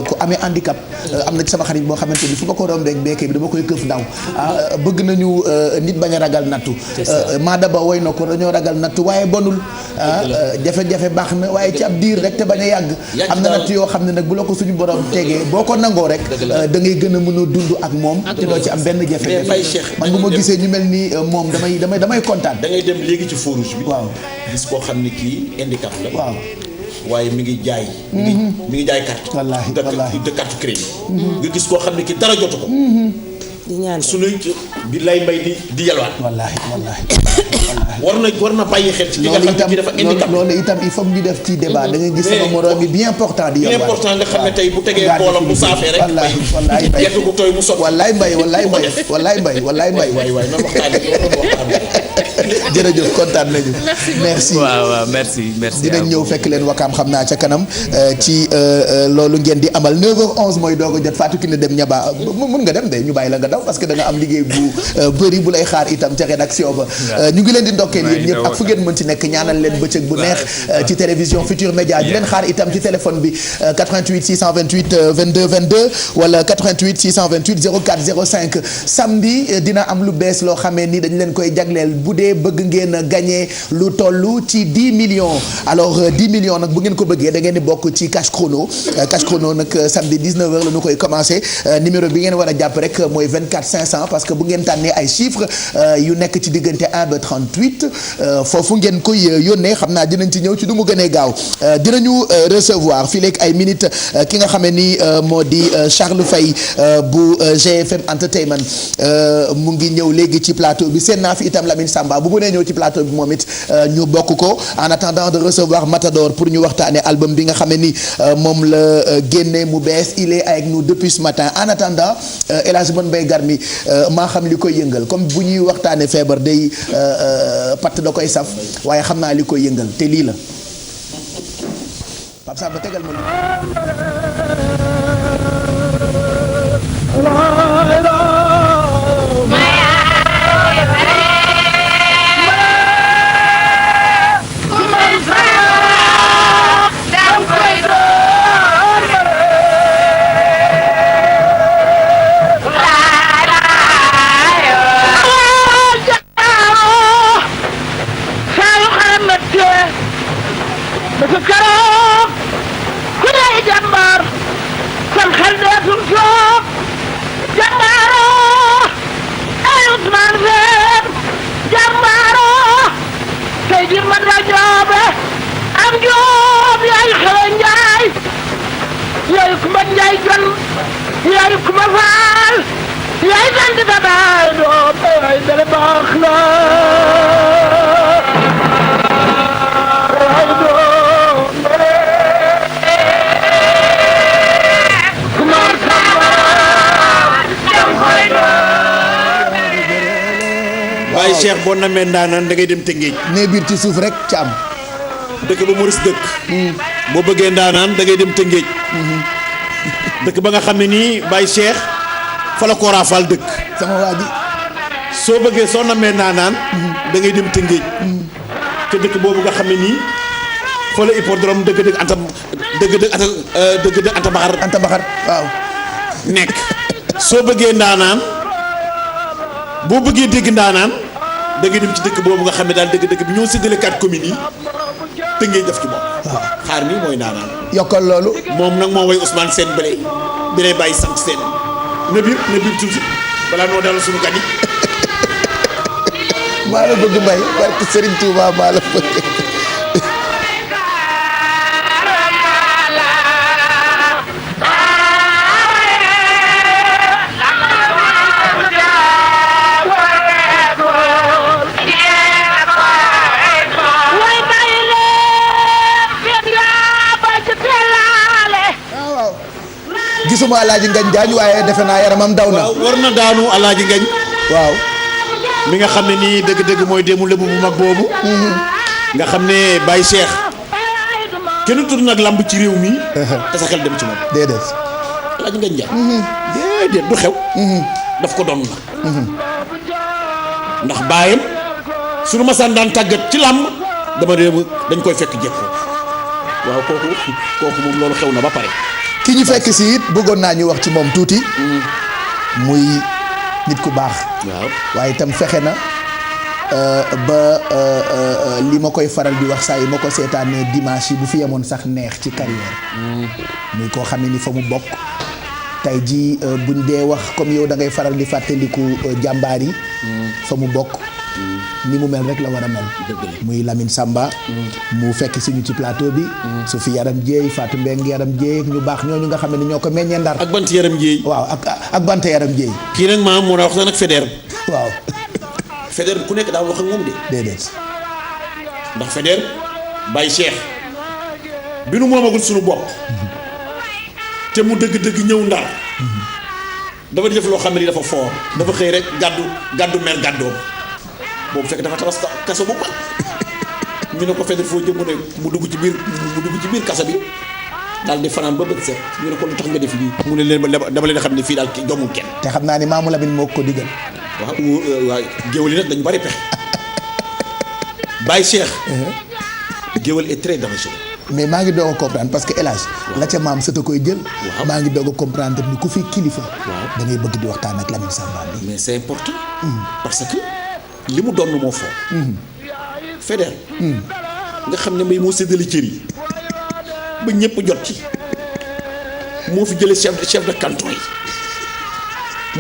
ku amee handicap am na ci sama xarit boo xamante ni fu ma ko rombee beekee bi dama koy këf ndaw bëgg nañu nit bañ a ragal nattu maada ba woy na ko dañoo ragal nattu waaye bonul jafe-jafe baax na waaye ci ab diir rek te bañ a yàgg am na natt yoo xam ne nag bu la ko suñu borom tegee boo ko nangoo rek da ngay gën a mën a dund ak moom te doo ci am benn jafe-jafe man bu ma gisee ñu mel ni moom damay kontaan. da ngay dem léegi ci feu rouge bi. waaw gis koo xam ni kii handicap la. waaw waaye mi ngi jaay. mi ngi jaay carte. wallaahi de carte crédit. nga gis koo xam ne kii dara jotu ko. di ñaan suñuy bi lay mbay di yalwaan. wallaahi war na bàyyi xel ci li nga xam ne kii dafa handicap. loolu itam il faut ñu def ci débat da ngay gis sama moroom yi bien important di yalwaan. bien important nga xam ne tey bu tegee boolam bu saafee rek. wallaay mbay gerte gu tooy mu sotti. wallaay mbay waay nan waxtaan jërëjëf kontaan nañu. merci waaw merci dinañ ñëw fekk leen wakaam xam naa ca kanam ci loolu ngeen di amal 9h11 mooy doog a jot Fatou Kiné dem ñaba mën nga dem de ñu bàyyi la nga daw parce que da nga am liggéey bu bëri bu lay xaar itam ca rédaction ba ñu ngi leen di ndokkeel yéen ñëpp ak fu ngeen mën ci nekk ñaanal leen bëccëg bu neex ci télévision Futurs Médias di leen xaar itam ci téléphone bi 88 628 22 22 wala 88 628 04 05 samedi dina am lu bees loo xamee ni dañ leen koy jagleel bu dee bëgg ngeen a gagné lu toll ci 10 millions alors 10 millions nag bu ngeen ko bëggee da ngeen di bokk ci cash chrono nag samedi 19h la ñu koy commencé numéro bi ngeen war a jàpp rek mooy 24 500 parce que bu ngeen tànnee ay chiffres yu nekk ci diggante 1 ba 38 foofu ngeen koy yónnee xam naa dinañ ci ñëw ci du mu gënee gaaw dinañu recevoir fii léegi ay minutes ki nga xamee ni moo di Charles Faye bu GFM Entertainment mu ngi ñëw léegi ci plateau bi seen naa fi itam Lamine Samba bu mënee ñëw ci plateau bi moom it ñu bokk ko en attendant de recevoir Matador pour ñu waxtaanee album bi nga xam ne ni moom la génne mu bees il est avec nous depuis ce matin en attendant El Hadj Bon Mbaye Garmi maa xam li koy yëngal comme bu ñuy waxtaanee feebar day patt da koy saf waaye xam naa li koy yëngal te lii la Pape Samba tegal ma méttee dafa keroog ku dee jàmbaar sam xel deetul toog jàmbaaroo ay Ousmane Sène jàmbaaroo tey ji man nga joobe am joob yaay xewe njaay yaay kuma njaay jon yaay kuma faal yaay sant sa baay doom yaay dale baax na yaay doom kuma sama jam koy waaye Cheikh boo namee ndaanaan da ngay dem Tëngéej. nee biir ci suuf rek ca am. dëkk ba Maurice dëkk. boo bëggee ndaanaan da ngay dem Tëngéej. dëkk ba nga xam ne nii Baye Cheikh fa la Kora Fall dëkk. sama waa ji. soo bëggee soo namee ndaanaan da ngay dem Tëngéej. te dëkk boobu nga xam ne nii fa la hippodrome dëgg-dëgg Anta Baxar. Anta Baxar waaw. nekk soo bëggee ndaanaan boo bëggee dégg ndaanaan da ngay dem ci dëkk boobu nga xam ne daal dëgg-dëgg bi ñoo séddale 4 communes yi te ngay def ci moom. waaw xaar mi mooy ndaanaan. yokkal loolu. moom nag moo way Ousmane Sène bële bàyyi sant Sène na biir tuuti balaa noo dalal suñu gan yi. maa la bëgg Mbaye barke Serigne Touba maa la bëgg. gisuma Alaaji Ngañ Jaañ waaye defe naa yaramam daw na. waaw war na daanu Alaaji Ngañ. waaw. mi nga xam ne nii dëgg-dëgg mooy déemu lébu bu mag boobu. nga xam ne Baye Cheikh kenn tudd nag lamb ci réew mi. te sa xel dem ci moom. déedéet. Alaaji Ngañ Jaañ. déedéet du xew. daf ko doon la. ndax baayam sunu masaan daan tàggat ci làmb dama réew dañ koy fekk jekko waaw kooku moom loolu xew na ba pare. ki ñu fekk si it bëggoon naa ñu wax ci moom tuuti. muy nit ku baax. waaw waaye itam fexe na ba li ma koy faral di wax saa yi ma ko seetaanee dimanche yi bu fi yemoon sax neex ci carrière. muy koo xam ne ni fa mu bokk. tey jii buñ dee wax comme yow da ngay faral di fàttaliku jàmbaar yi. fa mu bokk. ni mu mel rek la war a mel. muy Lamine Samba. mu fekk si ñu ci plateau bi. su fi Yaram Jéey Fatou Mbeng Yaram Jéey ñu baax ñooñu nga xam ne ñoo ko meññee Ndar. ak bant Yaram Jéey. waaw ak bant Yaram Jéey. kii nag maam moo wax sax nag Fédère. waaw. Fédère ku nekk daa wax ak moom de. déedéet. ndax Fédère Baye Cheikh bi nu moomagul suñu bopp. te mu dëgg-dëgg ñëw Ndar. dafa def loo xam ne dafa foor dafa xëy rek gàddu mer gàddoom boobu fekk dafa tabas kaso bu mag ñu ne ko Fédère foo jëm mu dugg ci biir kaso bi daal di fanaan ba bët set ñu ne ko lu tax nga def lii mu ne leen dama leen xam ne fii daal ki jomul kenn. te xam naa ni Maamu Lamine moo ko digal. waaw géwél yi nag dañu bari pexe Baye Cheikh. géwél est très dangereux. mais maa ngi doog a comprendre parce que El Hadj la ca maam sët a koy jël. maa ngi doog a comprendre ni ku fi kilifa. da ngay bëgg di waxtaan ak Lamine Samba bi. mais c'est important. parce que li mu doon moo fort. Fédère. nga xam ne mbay moo séddale cër yi ba ñëpp jot ci moo fi jëlee chef de canton yi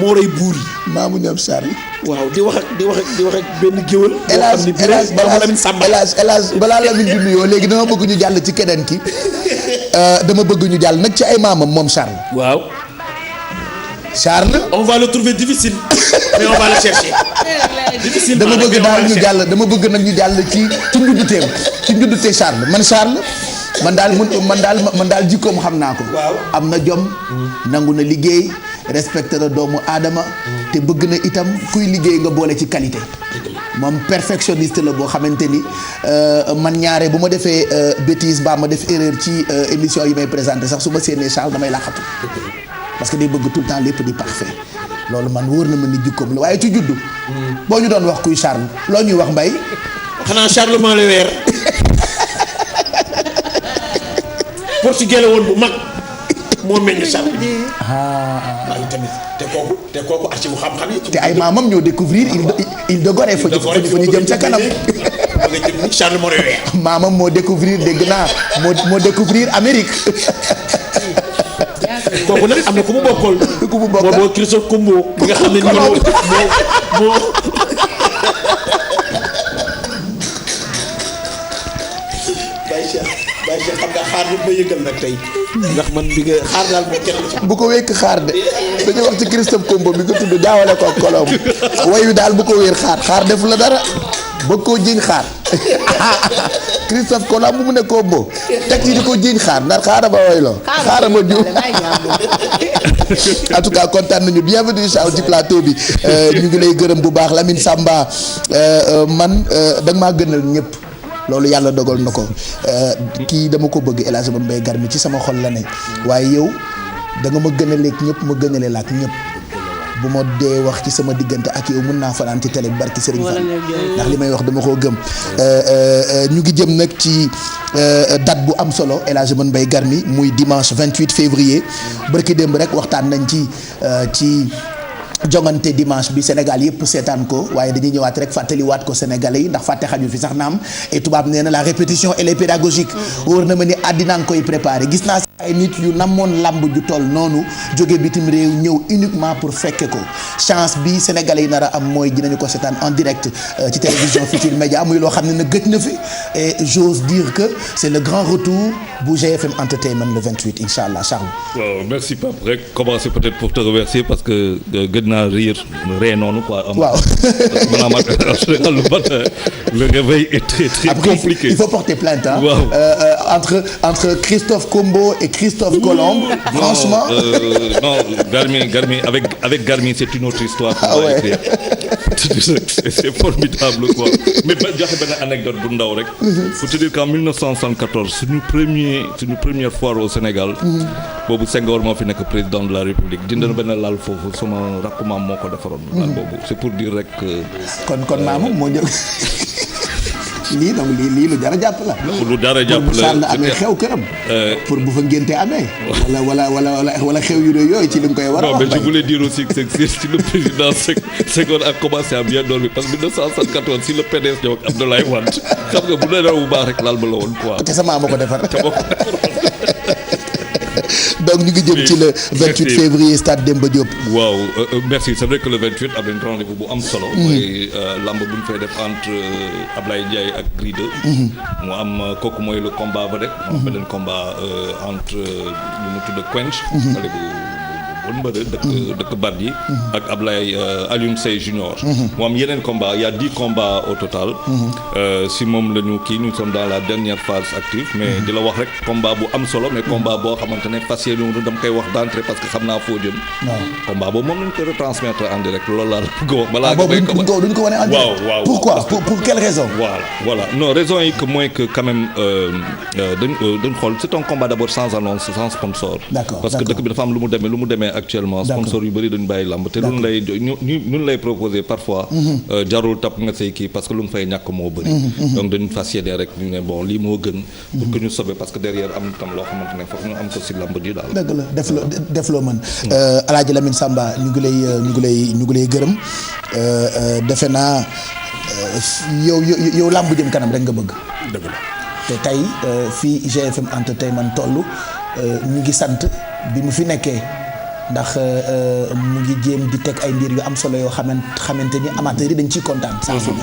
moo rey buur yi. maamu ñoom Charles. waaw di wax ak benn géwël. El Hadj balaa Lamine di nuyoo léegi dama bëgg ñu jàll ci keneen ki dama bëgg ñu jàll nag ci ay maamam moom Charles. waaw. Charles. on va le trouver difficile mais on va le chercher. difficile dama bëgg nag ñu jàll ci njudduteem ci njuddute Charles man daal jikkoom xam naa ko. waaw am na jom. nangu na liggéey respecté na doomu aadama. te bëgg na itam kuy liggéey nga boole ci qualité. moom perfectionniste la boo xamante ni man ñaare bu ma defee bêtise mbaa ma def erreur ci émission yi may présenté sax su ma séenee Charles damay laqatu. parce que day bëgg tout le temps lépp di parfait loolu man wóor na ma ni jikkoom la waaye ci juddu. boo ñu doon wax kuy Charles loo ñuy wax Mbaye. xanaa Charlemagne le Weer portugais la woon bu mag moo meññ Charles. waaye tamit te kooku archive xam-xam yi. te ay maamam ñoo découvrir il de Gorée fa ñu jëm ca kanam. ba nga jëm ni Charles Moreau. maamam moo découvrir dégg naa moo découvrir Amérique. kooku nag am na ku mu bokkal. ku mu bokkal boobu Christophe Combo. bi nga xam ne nii moo. Baye Cheikh xam nga xaar bi ma yëngal nag tey. ndax man bi nga xaar daal moom kenn bu ko wékk xaar de dañu wax ci Christophe Combo bi nga tudd jaawale ko kolom way wi daal bu ko wéer xaar defu la dara bëgg koo jiñ xaar Christophe Colomb bu mu ne Combo teg ci di ko jiñ xaar ndax xaaral ba wayloo xaaral ma juum en tout cas kontaan nañu bienvenue Charles ci plateau bi ñu ngi lay gërëm bu baax Lamine Samba man da nga maa gënal ñëpp loolu yàlla dogal na ko kii dama ko bëgg El Hadj Mbaye Garmi ci sama xol la ne waaye yow da nga ma gënaleeg ñëpp ma gënale la ak ñëpp bu ma dee wax ci sama diggante ak yow mën naa fanaan ci télé bi barki Serigne Fall ndax li may wax dama koo gëm ñu ngi jëm nag ci date bu am solo El Hadj Mbaye Garmi muy dimanche 28 février barki démb rek waxtaan nañ ci jongante dimanche bi Sénégal yëpp seetaan ko waaye dañuy ñëwaat rek fàttaliwaat ko Sénégalais yi ndax fàtte xaju fi sax naam et tubaab nee na la répétition elle est pédagogique wóor na ma ni àddina nga koy préparé gis naa ay nit yu namoon lamb ju toll noonu jóge bitim réew ñëw uniquement pour fekke ko chance bi Sénégalais yi nar a am mooy dinañu ko seetaan en direct ci télévision Futurs Médias muy loo xam ne na gëj na fi et j'ose dire que c'est le grand retour bu GFM Entertainment le 28 incha allah Charles. waaw merci Pape rek commencer peut-être pour te remercier parce que gëj naa ree noonu quoi. waaw maanaam le réveil est très très compliqué. Il faut porter plainte hein. Wow. Entre Christophe Combo et Christophe Colomb. Franchement. Non Garmi avec Garmi c'est une autre histoire. Ah ouais. C'est formidable quoi. Mais ba joxe benn anecdote bu ndaw rek. Faut te dire qu'en 1974 suñu première foire au Sénégal. boobu Senghor moo fi nekk président de la République dindi na benn laal foofu sama rakk maam moo ko defaroon. laal boobu c'est pour dire rek. kon maamam moo ñëw. lii donc lii lu jar a jàpp la. lu jar a jàpp la pour bu Sall amee xew këram. pour bu fa ngénte amee. wala xew yu yooyu ci li nga koy war a wax. non mais je voulais dire aussi que si le président Senghor a commencé à bien dormir parce que 1974 si le PDS ñëw ak Abdoulaye Wade xam nga bu dee bu baax rek laal ba la woon quoi. te sama moo ko defar. donc ñu ngi jëm ci le 28 février stade Demba Diop. waaw merci c'est vrai que le 28 am nañ rendez-vous bu am solo. mooy lamb bu ñu fay def entre Ablaye Ndiaye ak Gris 2. mu am kooku mooy le combat ba rek. mu am beneen combat entre ñu mu tudd Quench. xale bu bon mbër dëkk Bardi. ak Ablaye Alioune Seye Junior. mu am yeneen combat il y a 10 combats au total. si moom la ñu kii nous sommes dans la dernière phase active. mais di la wax rek combat bu am solo mais combat boo xamante ne fas yéene wu dama koy wax d'entrée parce que xam naa foo jëm. waaw combat boobu moom lañ koy retransmettre en direct loolu laa la bëgg a wax. balaa nga koy duñ ko wane en direct. waaw pourquoi pour quelle raison. voilà non raison yi que mooy que quand même dañ xool c'est un combat d'abord sans annonce sans sponsor. d'accord parce que dëkk bi dafa am lu mu demee actuellement. sponsor yu bëri dañu bàyyi lamb te ñun lay proposer parfois. jarul tap nga say kii parce que lu mu fay ñàkk moo bëri. donc dañu fas yéene rek ñu ne bon lii moo gën. pour que ñu sauver parce que derrière am tam loo xamante ne foog ñu am ko si lamb ji daal. dëgg la def loo mën. Alaaji Lamine Samba ñu ngi lay gërëm defe naa yow lamb jëm kanam rek nga bëgg. dëgg la te tey fii GFM Entertainment toll ñu ngi sant bi mu fi nekkee. ndax mu ngi jéem di teg ay mbir yu am solo yoo xamante ni amateurs yi dañ ciy kontaan. saa su ne.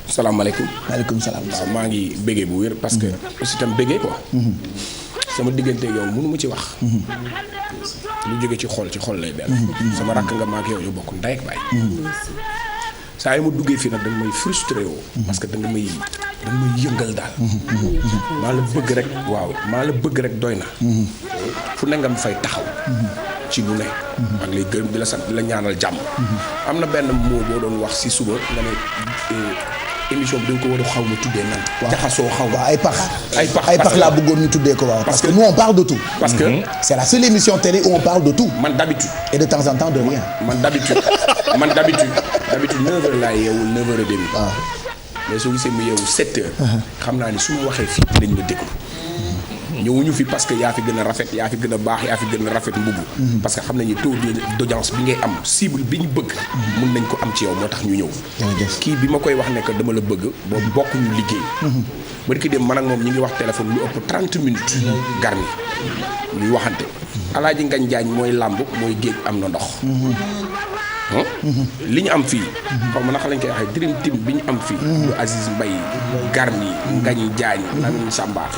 salaamaaleykum. maaleykum salaam. waaw maa ngi béggee bu wér parce que aussi tam béggee quoi. sama diggante yow mënu ma ci wax. lu jóge ci xol lay benn. sama rakk nga maak yow ñu bokk ndey ak baay. saa yi ma duggee fii nag da nga may frustré woo. parce que da nga may yëngal daal. maa la bëgg rek. waaw maa la bëgg rek doy na. fu ne nga ma fay taxaw. ci lu ne. maa ngi lay gërëm di la sant di la ñaanal jàmm. am na benn mot boo doon wax si suba nga ne émission bi dañ ko war a xaw ma tuddee nan. jaxasoo xaw ma ay pax laa bëggoon ñu tuddee ko waaw. parce que nous on parle de tout. parce que c'est la seule émission télé où on parle de tout. man d'habitude. et de temps en temps de rien. man d'habitude 9h laay yeewu 9h30. waaw mais soo gisee mu yeewu 7h. xam naa ni su ma waxee fii dinañ ma déglu. ñëwuñu fi parce que yaa fi gën a rafet yaa fi gën a baax yaa fi gën a rafet mbubu parce que xam nañu taux d'audience bi ngay am cible bi ñu bëgg mun nañ ko am ci yow moo tax ñu ñëw kii bi ma koy wax ne que dama la bëgg boobu bokk ñu liggéey bari ki dem man ak moom ñi ngi wax téléphone lu ëpp 30 minutes Garmi ñuy waxante Alaaji Ngagne Diagne mooy làmb mooy géej am na ndox li ñu am fii xaw ma naka lañ koy waxee dream team bi ñu am fii lu Aziz Mbaye Garmi Ngagne Diagne Lamine Samba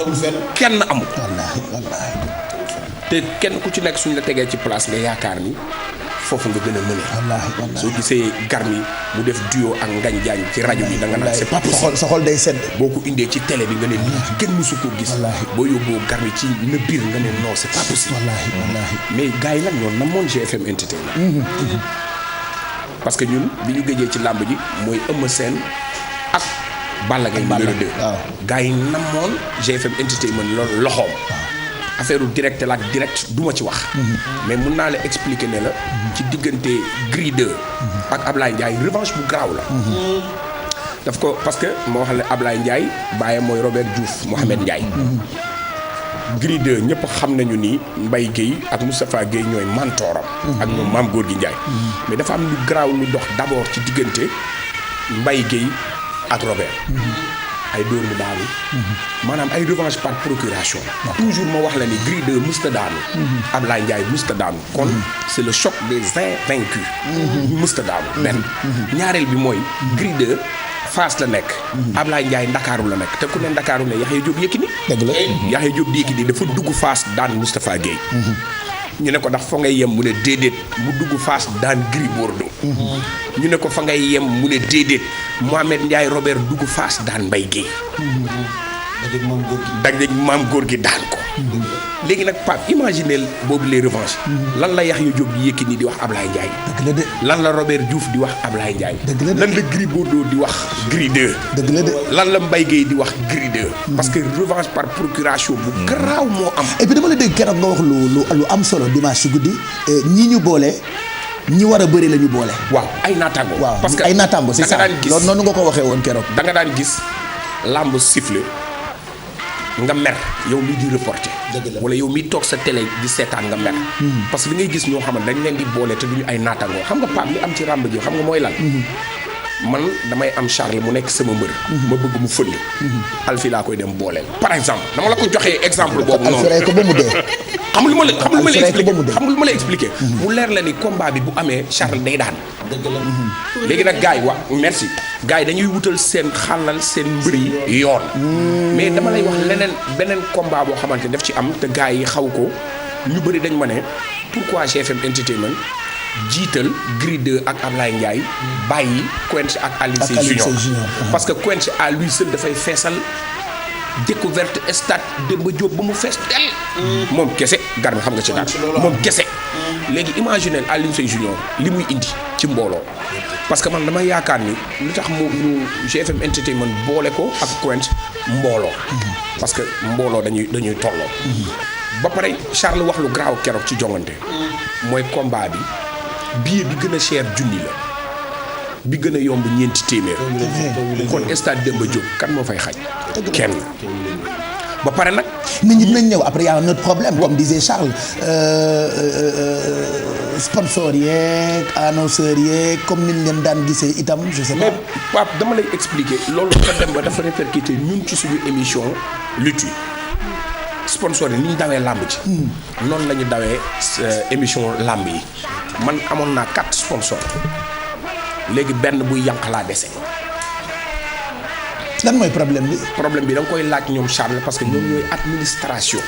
kenn amul te kenn ku ci nekk suñ la tegee ci place nga yaakaar ni foofu nga gën a mëne soo gisee Garmi mu def duo ak Ngagne Diagne ci rajo bi da nga naan c'est pas possible sa xol day sedd boo ko indee ci télé bi nga ne lii kenn mësu koo gis boo yóbboo Garmi ci na biir nga ne non c'est pas possible mais gars yi nag ñoo namoon GFM Entertainment parce que ñun bi ñu gëjee ci làmb ji mooy Eumeu Sène ak Balla Gaye numéro 2 gars yi namoon GFM Entertainment loolu loxoom affaire direct la ak direct du ma ci wax mais mun naa la expliquer ne la ci diggante Gris 2 ak Ablaye Ndiaye revanche bu garaaw la daf ko parce que moo xam ne Ablaye Ndiaye bàyyam mooy Robert Diouf Mohamed Ndiaye Gris 2 ñëpp xam nañu ni Mbaye Guèye ak Moustapha Guèye ñooy mentoram ak ñoom Mame Gorgui Ndiaye mais dafa am lu garaaw lu dox d'abord ci diggante Mbaye Guèye ak Robert ay dóor mu daanu maanaam ay revanche par procuration toujours ma wax la ni Gris 2 musta daanu Ablaye Ndiaye musta daanu kon c'est le choc des invaincus musta daanu benn ñaareel bi mooy Gris 2 Fass la nekk Ablaye Ndiaye Ndakaaru la nekk te ku ne Ndakaaru ne Yaxya Diop Yékini dëgg la Yaxya Diop Yékini dafa dugg Fass daan Moustapha Guèye ñu ne ko ndax fa ngay yem mu ne déedéet mu dugg Fass daan Gris Bordeaux ñu ne ko fa ngay yem mu ne déedéet Mohamed Ndiaye Robert dugg Fass daan Mbaye Guèye dajeeg Mame Gorgui daan ko léegi nag Pape imaginez boobu les revanches lan la Yaxya Diop di Yékini di wax Ablaye Ndiaye dëgg la de lan la Robert Diouf di wax Ablaye Ndiaye dëgg la de lan la Gris Bordeaux di wax Gris 2 dëgg la de lan la Mbaye Guèye di wax Gris 2 parce que revanche par procuration bu garaaw moo am et puis dama la dégg keroog nga wax lu am solo dimanche ci guddi ñi ñu boole ñi war a bëri la ñu boole waaw ay naataango waaw parce que ay naataango c'est ça da nga daan gis loolu noonu nga ko waxee woon keroog da nga daan gis lamb sifflé nga mer yow mi di reporter wala yow mi toog sa télé di seetaan nga mer parce que li ngay gis ñoo xam ne dañ leen di boole te duñu ay naatangoo xam nga Pape li am ci ràmb ji xam nga mooy lan man damay am Charles mu nekk sama mbër ma bëgg mu fënd Alfi laa koy dem booleel par exemple dama la ko joxee exemple boobu noonu Alfi ko ba mu dee xam lu ma la expliqué mu leer la ni combat bi bu amee Charles day daan léegi nag gars yi wax merci gars yi dañuy wutal seen xàllal seen mbër yi yoon mais dama lay wax leneen beneen combat boo xamante ne daf ci am te gars yi xaw ko ñu bëri dañ ma ne pourquoi GFM Entertainment jiital Gris 2 ak Ablaye Ndiaye bàyyi Quench ak Alioune Sèye Junior parce que Quench à lui seul dafay feesal découverte stade Demba Diop ba mu fees tel moom kese Garmi xam nga ci daal moom kese léegi imaginez Alioune Sèye Junior li muy indi ci mbooloo parce que man dama yaakaar ni lu tax mu GFM Entertainment boole ko ak Quench mbooloo parce que mbooloo dañuy tolloo ba pare Charles wax lu garaaw keroog ci jongante mooy combat bi billet bi gën a cher junni la bi gën a yomb ñeenti téeméer kon stade Demba Diop kan moo fay xaj kenn ba pare nag nit ñi dinañ ñëw après y a un autre problème comme disait Charles sponsor yeeg annonceur yeeg comme niñ leen daan gisee itam je sais pas mais Pape dama lay expliquer loolu dafa dem ba dafa répercuté ñun ci suñu émission lutte sponsor yi ni ñu dawee làmb ci noonu la ñu dawee émission làmb yi man amoon naa 4 sponsors léegi benn buy yànq laa dese lan mooy problème bi da nga koy laaj ñoom Charles parce que ñoom ñooy administration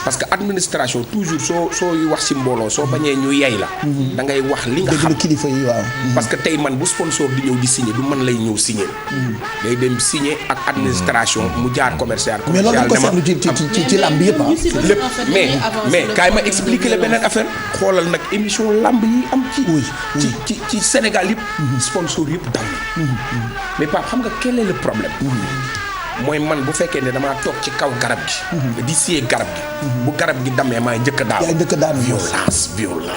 parce que administration toujours sooy wax ci mbooloo soo bañee ñu yey la da ngay wax li nga xam kilifa yi waaw parce que tey man bu sponsor di ñëw di signer du man lay ñëw signer day dem signer ak administration mu jaar commercial mais loolu ko seetlu ci làmb yëpp lépp mais kaay ma expliquer la beneen affaire xoolal nag émission làmb yi am ci Sénégal yëpp sponsor yëpp daw na mais Pape xam nga quel est le problème mooy man bu fekkee ne damaa toog ci kaw garab gi. di siyee garab gi. bu garab gi dammee maay njëkk a daanu. yaa njëkk a daanu violence.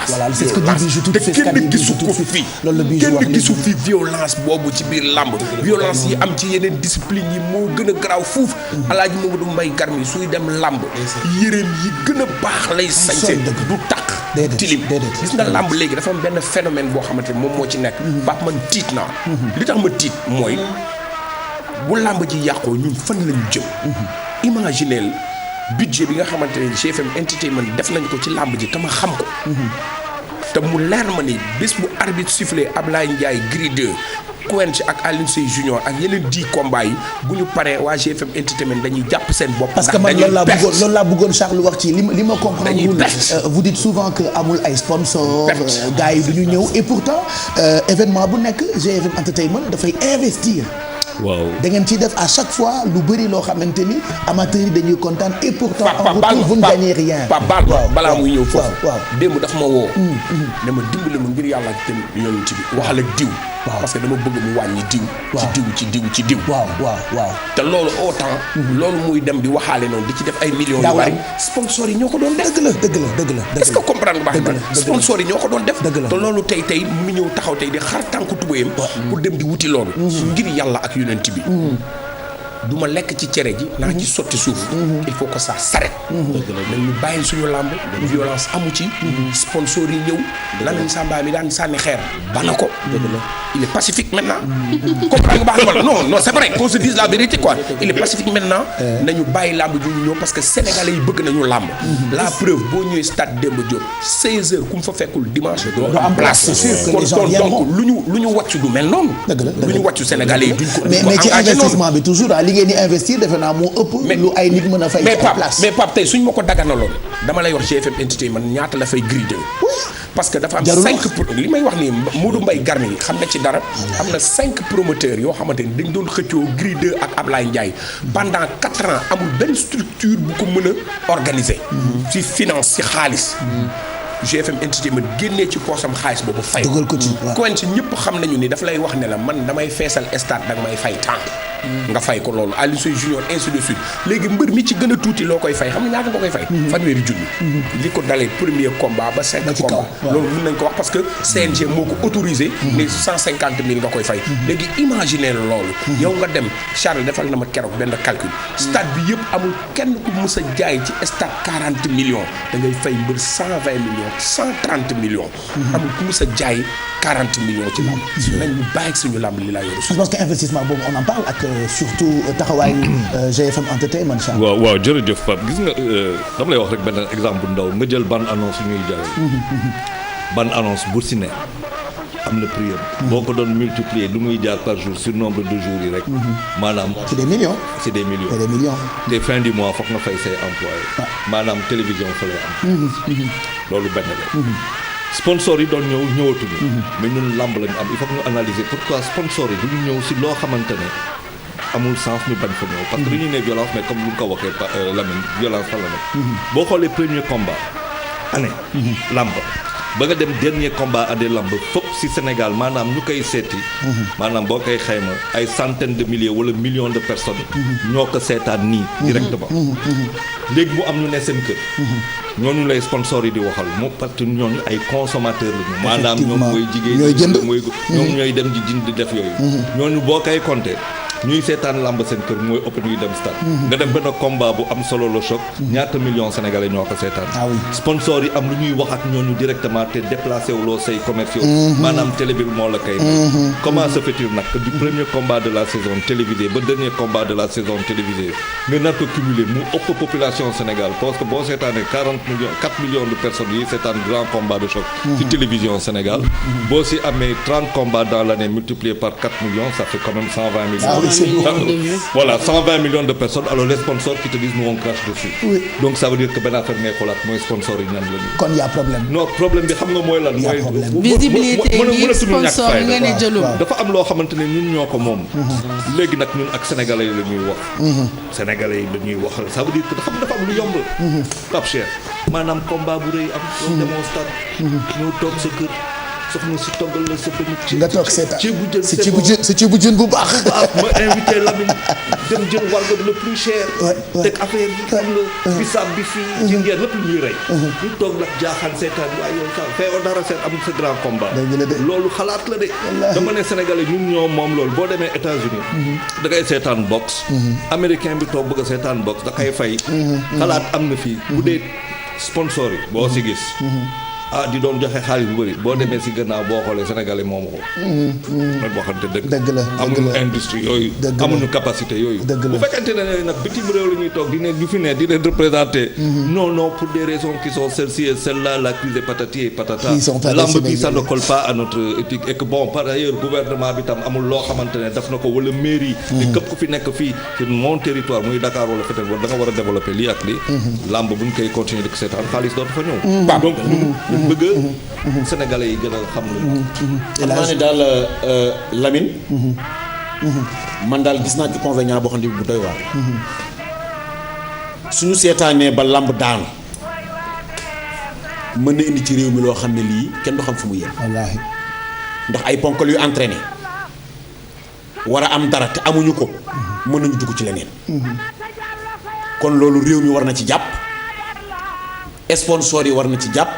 voilà c'est ce que dit Bijou tout te kenn gisu ko fii. loolu la Bijou wax kenn gisu fi violence boobu ci biir làmb. violence yi am ci yeneen discipline yi moo gën a garaaw fuuf. Alaaji Mamadou Mbaye Garmi suy dem làmb. yéreem yi gën a baax lay sañse du taq. tilim gis nga làmb léegi dafa am benn phénomène boo xamante ne moom moo ci nekk. baax man tiit naa. li tax ma tiit mooy bu làmb ji yàqoo ñun fan lañu jëm. imagineel budget bi nga xamante ne GFM Entertainment def nañ ko ci làmb ji te ma xam ko. te mu leer ma ni bés bu arbitre sifflé Ablaye Ndiaye Gris 2 Quench ak Alioune Seye Junior ak yeneen 10 combats yi bu ñu paree waa GFM Entertainment dañuy jàpp seen bopp. parce que man loolu laa bëggoon Charles wax ci li ma comprendre. vous dites souvent que amul ay sponsors. gars yi du ñu ñëw et pourtant événement bu nekk GFM Entertainment dafay investir. waaw da ngeen ciy def à chaque fois lu bëri loo xamante ni amateurs yi dañuy kontaan et pourtant en retour vous ne gagnez rien. balaa muy ñëw foofu. waaw démb daf ma woo. ne ma dimbali ma ngir yàlla ak yonent bi waxal ak diw. parce que dama bëgg mu wàññi diw. ci diw. waaw. te loolu autant. loolu muy dem di waxaale noonu di ci def ay millions yu bari. sponsors yi ñoo ko doon def. dëgg la. est-ce que comprendre nga baax na sponsors yi ñoo ko doon def. te loolu tey mu ngi ñëw taxaw tey di xar tànku tubéyam. pour dem di wuti loolu. ngir yàlla ak yonent bi. du ma lekk ci cere ji naa ci sotti suuf. il faut que ça s'arrête. dañ ñu bàyyi suñu làmb. violence amu ci. sponsor yi ñëw. Lamine Samba mi daan sànni xeer. bana ko. il est pacifique maintenant. comprendre nga baax na non c'est vrai qu'on se dise la vérité quoi. il est pacifique maintenant. nañu bàyyi làmb ju ñu ñëw parce que sénégalais yi bëgg nañu làmb. la preuve boo ñëwee stade Demba Diop 16h ku mu fa fekkul dimanche. doo am place donc lu ñu wàccu du mel noonu. lu ñu wàccu sénégalais yi duñ ko. mais ci investissement bi toujours li ngeen di investir defe naa moo ëpp. lu ay nit mën a fay. mais Pape tey suñ ma ko daganaloon dama lay wax GFM Entertainment ñaata la fay Gris 2 parce que dafa am 5 li may wax nii Modou Mbaye Garmi yi xam na ci dara. am na 5 promoteurs yoo xamante ni dañ doon xëccoo Gris 2 ak Ablaye Ndiaye. pendant 4 ans amul benn structure bu ko mën a organiser. ci finance ci xaalis. GFM Entertainment génnee ci poosam xaalis boobu fay. dugal ko ci waaw ci ñëpp xam nañu ni daf lay wax ne la man damay feesal stade danga may fay temps. nga fay ko loolu Alioune Seye Junior ainsi de suite léegi mbër mi ci gën a tuuti loo koy fay xam nga ñaata nga koy fay. fanweeri junni. li ko dalee premier combat ba 5 combat. loolu mën nañ ko wax parce que CNG moo ko autorisé. ne 150 000 nga koy fay. léegi imaginer loolu. yow nga dem Charles defal na ma keroog benn calcul. stade bi yëpp amul kenn ku mës a jaay ci stade 40 millions da ngay fay mbër 120 millions 130 millions. amul ku mës a jaay 40 millions ci lamb. nañ ñu bàyyi suñu lamb li laa yore. je pense que investissement boobu on en parle ak surtout taxawaayu GFM Entertainment. waaw jërëjëf Pape gis nga dama lay wax rek benn exemple bu ndaw nga jël bande annonce ñuy jaay. bande annonce bu si ne am na prix boo ko doon multiplier lu muy jaar par jour sur nombre de jours yi rek. maanaam c'est des millions. te fin du mois foog nga fay say employés. maanaam télévision fa lay am. loolu benn la. sponsor yi doon ñëwatuñu. mais ñun làmb lañu am il faut que ñu analyser pourquoi sponsor yi duñu ñëw si loo xamante ne amul sens ñu bañ fa ñëw. parce que dañuy ne violence mais comme lu nga ko waxee Lamine violence fa la nekk. boo xoolee premier combat année. làmb ba nga dem dernier combat année làmb fépp si Sénégal maanaam ñu koy seeti. maanaam boo koy xayma ay centaines de milliers wala millions de personnes. ñoo ko seetaan nii directement. léegi mu am ñu ne seen kër. ñooñu lay sponsor yi di waxal moom parce que ñooñu ay consommateurs lañu. maanaam ñoom mooy jigéen ñooy jënd ñoom ñooy dem di jënd di def yooyu. ñooñu boo koy compter ñuy seetaan làmb seen kër mooy ëpp ñuy dem stade. nga dem benn combat bu am solo le choc. ñaata millions sénégalais ñoo ko seetaan. sponsor yi am lu ñuy wax ak ñooñu directement te déplacé wuloo say commerciaux. maanaam télé bi moo la kay. comment se fait-il nag du premier combat de la saison télévisé ba dernier combat de la saison télévisée nga nar ko cumuler mu ëpp population Sénégal parce que boo seetaanee 4 millions de personnes yi seetaan grand combat de choc. ci télévision Sénégal. boo si amee 30 combats dans l'année multiplié par 4 millions ça fait quand même 120 millions. Voilà 120 millions de personnes alors les sponsors qui te disent nous on crache dessus. donc ça veut dire que benn affaire ngay xoolaat mooy sponsor yi ñan lañu. kon y a problème. non problème bi xam nga mooy lan. mooy visibilité yi sponsor yi nga ne jëlul. dafa am loo xamante ne ñun ñoo ko moom. léegi nag ñun ak sénégalais yi la ñuy wax. sénégalais yi la ñuy waxal ça veut dire que dafa am lu yomb. Pape Cheikh maanaam combat bu rëy am. yow demoo stade. ñëw toog sa kër. soxna si toggal la sa benn nga toog seetaan ceebu jën si ceebu jën bu baax. ma invité Lamine dem jël warga bi le plus cher. teg affaire bi xam nga bisaab bi fii jingeer lépp ñuy rey. ñu toog nag jaaxaan seetaan waaye yow sax fee dara seet am sa grand combat. loolu xalaat la de. dama ne Sénégalais ñun ñoo moom loolu boo demee États-Unis da ngay seetaan boxe. américain bi toog bëgg a seetaan boxe da kay fay. xalaat am na fii bu dee sponsor yi boo si gis. di doon joxe xaalis bu bëri boo demee si gannaaw boo xoolee Sénégalais moomu ko. man boo xamante dëgg la amuñu industrie yooyu. amuñu capacité yooyu. bu fekkente ne nag bitim réew la ñuy toog di ne ñu fi ne di leen représenté. non pour des raisons qui sont celles-ci et celles-là la crise est patati et patata. lamb bi ça ne colle pas à notre éthique et que bon par ailleurs gouvernement bi tam amul loo xamante ne daf na ko wala mairie. te képp ku fi nekk fii ci mon territoire muy Dakar wala peut-être da nga war a développer lii ak lii. lamb bu ñu koy continuer di ko seetaan xaalis dootu fa ñëw. donc bëgg Sénégalais yi gën a xam lu xam naa ne daal Lamine man daal gis naa ci convénient boo xam ne bu doy waar suñu seetaanee ba lamb daanu mën na indi ci réew mi loo xam ne lii kenn du xam fu mu yem wallaahi ndax ay ponkal yu entraîné war a am dara te amuñu ko mën nañu dugg ci leneen kon loolu réew mi war na ci jàpp sponsor yi war na ci jàpp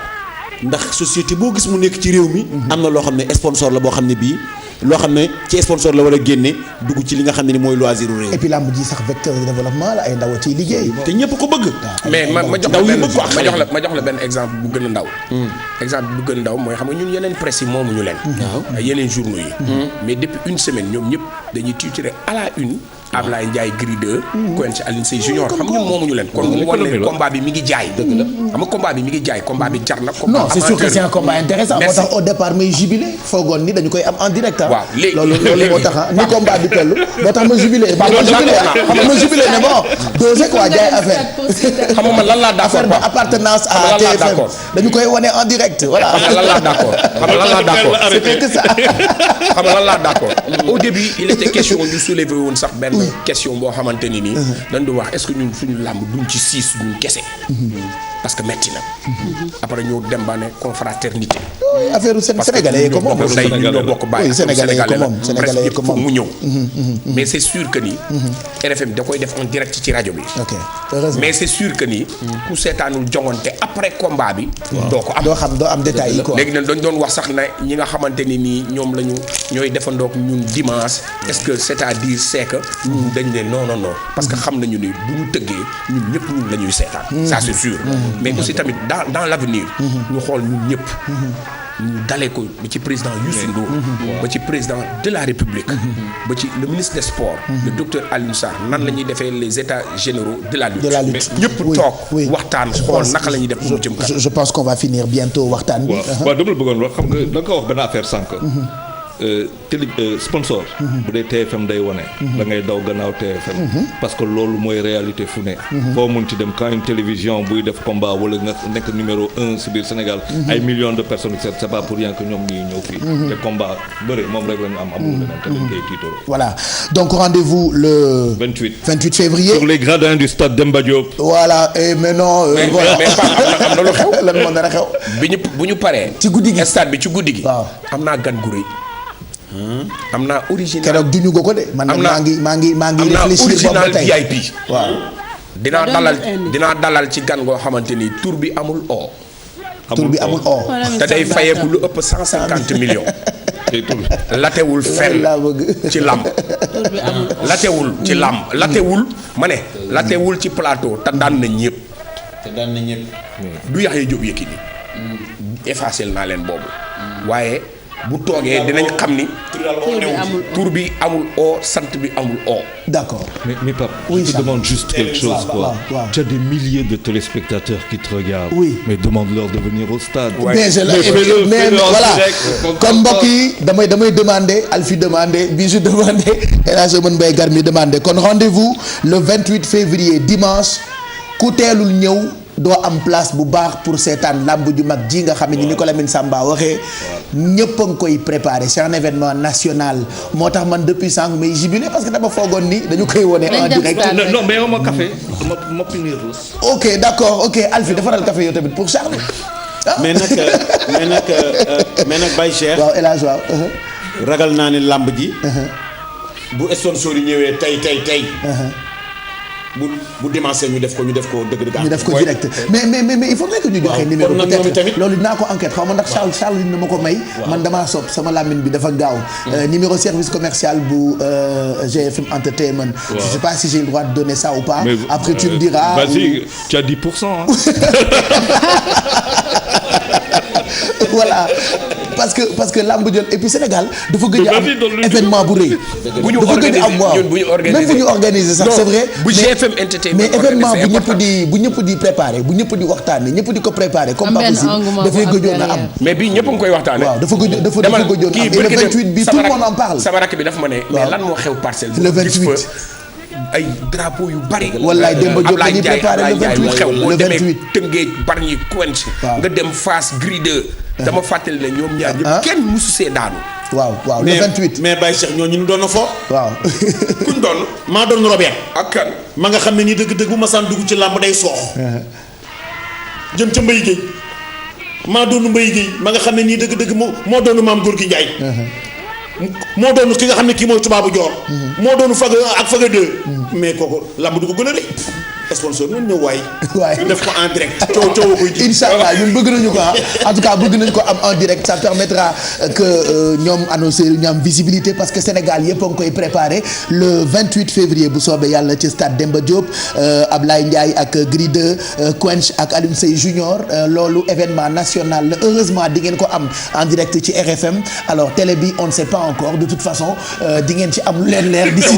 ndax société boo gis mu nekk ci réew mi am na loo xam ne sponsor la boo xam ne bii loo xam ne ci sponsor la war a génne dugg ci li nga xam ne ni mooy loisir réew. et puis lamb ji sax vecteur de développement la ay ndaw a ciy liggéey. te ñëpp ko bëgg. mais ma jox la benn exemple bu gën a ndaw. exemple bu gën a ndaw mooy xam nga ñun yeneen presse yi moomuñu leen. waaw yeneen journaux yi. mais depuis une semaine ñoom ñëpp dañuy titrer à la une. Ablaye Ndiaye Gris 2. Quench Alioune Seye Junior xam ñun moomuñu leen. kon mu wan leen combat bi mi ngi jaay. dëgg la xam nga combat bi mi ngi jaay combat bi jar na. non c'est sûr que c'est un combat intéressant moo tax au départ may jubilé foogoon ni dañu koy am en direct. waaw léegi loolu moo tax ni combat bi toll moo tax ma jubilé. ma jubilé ne bon dosé quoi jaay affaire. xam nga man lan laa d'accord affaire de appartenance à TFM dañu koy wane en direct voilà. xam nga lan laa d'accord c'était que ça. xam nga lan laa d'accord au début il était question ñu soulever woon sax benn question boo xamante ni nii dañ doon wax est-ce que ñun suñu làmb duñ ci siis ñun kese parce que metti na après ñoo dem ba ne confraternité affaire sénégalais yi ko moom parce que ñun ñoo bokk bàyyi sénégalais yi ko moom mu ñëw mais c'est sûr que ni RFM da koy def en direct ci rajo bi mais c'est sûr que ni ku seetaanul jongante après combat bi doo ko am doo am détails yi quoi léegi nag dañ doon wax sax ne ñi nga xamante ni nii ñoom lañu ñooy defandook ñun dimanche est-ce que c'est-à-dire c'est que ñun dañ ne non parce que xam nañu ni bu ñu tëggee ñun ñëpp ñun la ñuy seetaan ça c'est sûr mais aussi tamit dans l'avenir ñu xool ñun ñëpp ñu dalee ko ba ci président Youssou Ndour ba ci président de la République ba ci le ministre des sports le docteur Alioune Sarr nan la ñuy defee les états généraux de la lutte ñëpp toog waxtaan xool naka la ñuy def mu jëm kanam je pense qu'on va finir bientôt waxtaan bi waaw dama la bëggoon wax xam nga da nga ko wax benn affaire sànq télé sponsor bu dee TFM day wane da ngay daw gannaaw TFM parce que loolu mooy réalité fu ne foo mun ci dem quand une télévision buy def combat wala nga nekk numéro 1 si biir Sénégal ay millions de personnes c'est pas pour rien que ñoom ñuy ñëw fii te combat bëri moom rek la ñu am amul leneen te dañ koy tiitaroo voilà donc rendez-vous le 28 février sur les gradins du stade Demba Diop voilà et maintenant voilà mais am na lu xew lan moo nar a xew bu ñu paree ci guddi gi stade bi ci guddi gi waaw am naa gan gu rëy am naa original keroog duñu ko de man maa ngi réfléchir original VIP waaw dinaa dalal ci gan goo xamante ni tur bi amul o tur bi amul o te day fayeeku lu ëpp 150 millions latewul fenn ci làmb latewul ci làmb latewul ci plateau te daan na ñëpp du Yaxya Jóob Yékini effacé naa leen boobu waaye bu toogee dinañ xam ni tur bi amul o sant bi amul o. D'accord. Mais Pape, je te demande juste quelque chose quoi. Tu as des milliers de téléspectateurs qui te regardent. Oui. Mais demande-leur de venir au stade. Mais voilà. Comme mbokk yi damay demander Alfie demander Bijou demander El Hadj Oumar Mbaye Garmi demander kon rendez-vous le 28 février dimanche ku teelul ñëw. doo am place bu baax pour seetaan làmb ju mag ji nga xam ne ni ko Lamine Samba waxee ñëpp a ngi koy préparer c'est un événement national moo tax man depuis sànq may jubilé parce que dama foogoon ni dañu koy wone en direct. non mais yow ma café ma punir la. ok d'accord ok Alfie defaral café yow tamit pour Charles. mais nag Baye Cheikh. waaw El Hadj waaw. ragal naa ne làmb ji. bu sponsor yi ñëwee tey. bu dimanche ñu def ko dëgg. ñu def ko direct mais il faudrait que ñu joxe numéro peut-être loolu dinaa ko enquête xaw ma ndax Charles dina ma ko may. man damaa sopp sama lamine bi dafa gaaw. numéro service commercial bu GFM Entertainment. Je sais pas si j'ai le droit de donner ça ou pas. Mais, après tu me diras. Vas-y, tu as 10%. Hein. Voilà. parce que lamb jël et puis Sénégal dafa gëj a am événement bu rëy. bu ñu organiser sax c'est vrai. bu GFM Entertainment mais événement bu ñëpp di préparer bu ñëpp di waxtaanee ñëpp di ko préparer. comme pas possible dafay gëjoon a am. mais bii ñëpp a ngi koy waxtaanee. waaw dafa gëjoon am et le 28 bi tout le monde en parle. sama rakk bi dafa ma ne. mais lan moo xew parcelle. le 28 ay drapeau yu bari. wallaay Demba Diop dañuy préparer le 28 xew boo le 28 demee Tëngéej Bargny Quench nga dem Fass Gris 2 dama fàttali ne ñoom ñaar ñëpp kenn musu see daanu. waaw le 28. mais Baye Cheikh ñooñu ñu doon na fo. waaw. kuñ doon. maa doon Robert. ak kan. ma nga xam ne nii dëgg-dëgg bu ma saan dugg ci làmb day soox. jëm ca Mbaye Guèye. maa doon Mbaye Guèye ma nga xam ne nii dëgg-dëgg moo doonu maam góor gi Njaay. moo doonu ki nga xam ne kii mooy tubaabu joor. moo doonu faga ak faga 2. mais kooku làmb du ko gën a rëy. sponsor ñun ñëw waay. def ko en direct. coow koy ji. Inch'Allah ñun bëgg nañu ko en tout cas bëgg nañu ko am en direct ça permettra que ñoom annonceurs ñu am visibilité parce que Sénégal yëpp a ngi koy préparé le 28 février bu soobee yàlla ci stade Demba Diop Ablaye Ndiaye ak Gris 2 Quench ak Alioune Seye Junior loolu événement national la heureusement di ngeen ko am en direct ci RFM alors télé bi on ne sait pas encore de toute façon di ngeen ci am lu leen leer d'ici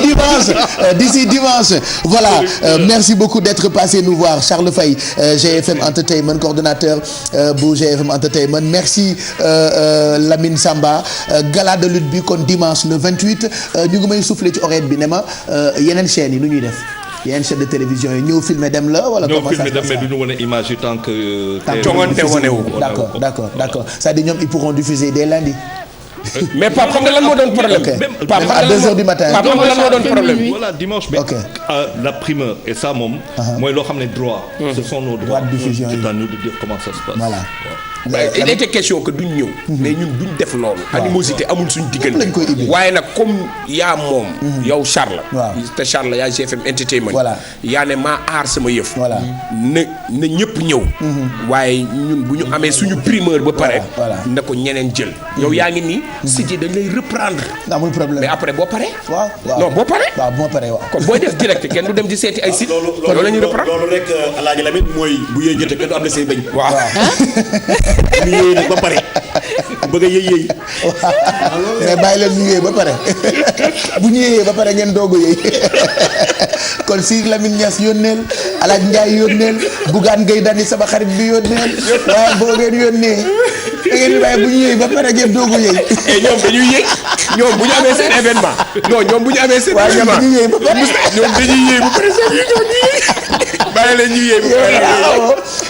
dimanche. D'ici dimanche voilà merci beaucoup d'être passé nous voir Charles Faye GFM Entertainment coordonnateur bu GFM Entertainment merci Lamine Samba gala de lutte bi kon dimanche le 28 ñu ngi may souffler ci oreille bi ne ma yeneen chaînes yi nu ñuy def yeneen chaîne de télévision yi ñëw filmer dem la wala comment ça se passe mais du ñu wane image yi tant que coŋante wane wu d'accord c'est-à-dire ñoom ils pourront diffuser dès lundi. mais Pape xam nga lan moo doon problème. Pape à 2h du matin. Pape xam nga lan moo doon problème. voilà dimanche mais la primeur et ça moom. mooy loo xam ne droit. ce sont nos droits de diffusion yi. c'est à nous de dire comment ça se passe. voilà. il était question que duñ ñëw. mais ñun duñ def loolu. animosité amul suñu diggante. lañ koy indi waaye nag comme yaa moom. yow Charles. waaw te Charles yaa GFM Entertainment. voilà yaa ne maa aar sama yëf. voilà na ñëpp ñëw. waaye ñun bu ñu amee suñu primeur ba pare. na ko ñeneen jël. yow yaa ngi nii. Sidi dañ lay reprendre. amul problème mais après boo paree. waaw non boo paree. waaw boo paree waaw. kon booy def direct kenn du dem di seeti ay site. loolu la ñuy reprendre loolu rek Alaaji Lamine mooy bu yee jotee kenn du am na say bañ. waaw. ñu yéey nag ba pare bëgg a yéey. mais bàyyi leen ñu yéey ba pare bu ñu yéeyee ba pare ngeen doog a yéey kon si Lamine Niass yónneel Alaaji Ndiaye yónneel Bougane Gueye Dany sama xarit bi yónneel waaw boo ngeen yónnee da ngeen di bàyyi bu ñu yéey ba pare ngeen doog a yéey. ñoom dañuy yéey ñoom bu ñu amee seen événement non ñoom bu ñu amee seen événement ñu yéey ba pare ñoom dañuy yéey ba pare sax ñoom ñu yéey bàyyi leen ñu yéey ba pare.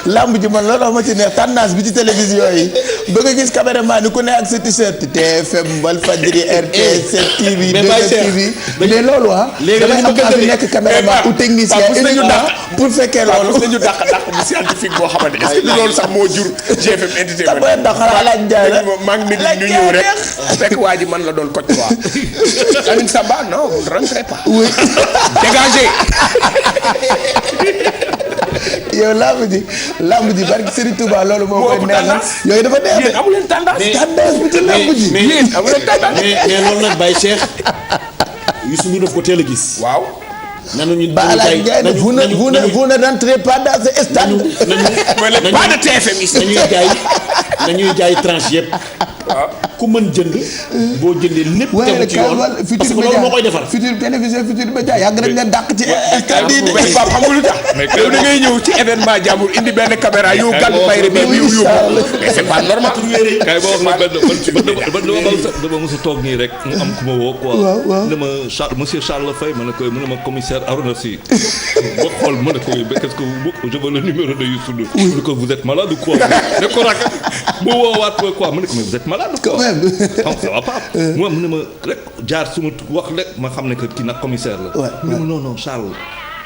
lamb ji man looloo ma ci neex tendance bi ci télévision yi bëgg a gis caméraman ni ku ne ak sa t-shirt TFM Walfadjri RTS 7TV 2STV mais loolu léegi damay am envie nekk caméraman ou technicien uniquement pour fekkee loolu ñu dàq bu scientifique boo xamante est-ce que loolu sax moo jur GFM Entertainment maa ngi nit ñu ñëw rek fekk waa ji man la doon coach quoi Lamine Samba non vous ne rentrez pas dégagez. yow lamb ji barki Serigne Touba loolu moo koy neexal yooyu dafa neex de amu leen tendance bi ci lamb ji mais amu leen tendance mais loolu nag Baye Cheikh Youssou Ndour daf ko teel a gis. waaw. nañu vous ne rentrez pas dans ce stade. nañu pas de TFM ici. nañuy jaay tranche yëpp. ku mën jënd. boo jëndee lépp tegu ci yoon parce que loolu moo koy defar. Futur télévision Futur Média yàgg nañ leen dàq ci stade yi de. mais Pape xam nga lu tax. yow da ngay ñëw ci événement jàmbur indi benn caméra yow gàddu bayre bi yow yóbbu. mais c'est pas normal. kay boo wax la benn dama mos a toog nii rek mu am ku ma woo quoi. waaw ne ma monsieur Charles Faye ma ne koy mu ne ma commissaire Arona Sy. boo xool ma ne ko qu'est-ce que je veux le numéro de Youssou Ndour. mu ne ko vous êtes malade ou quoi. ne ko rak mu woowaat quoi ma ne ko mais vous êtes malade ou quoi. ça va pas. moi mu ne ma rek jaar suma wax rek ma xam ne que kii nag commissaire la. mu ne ma non Charles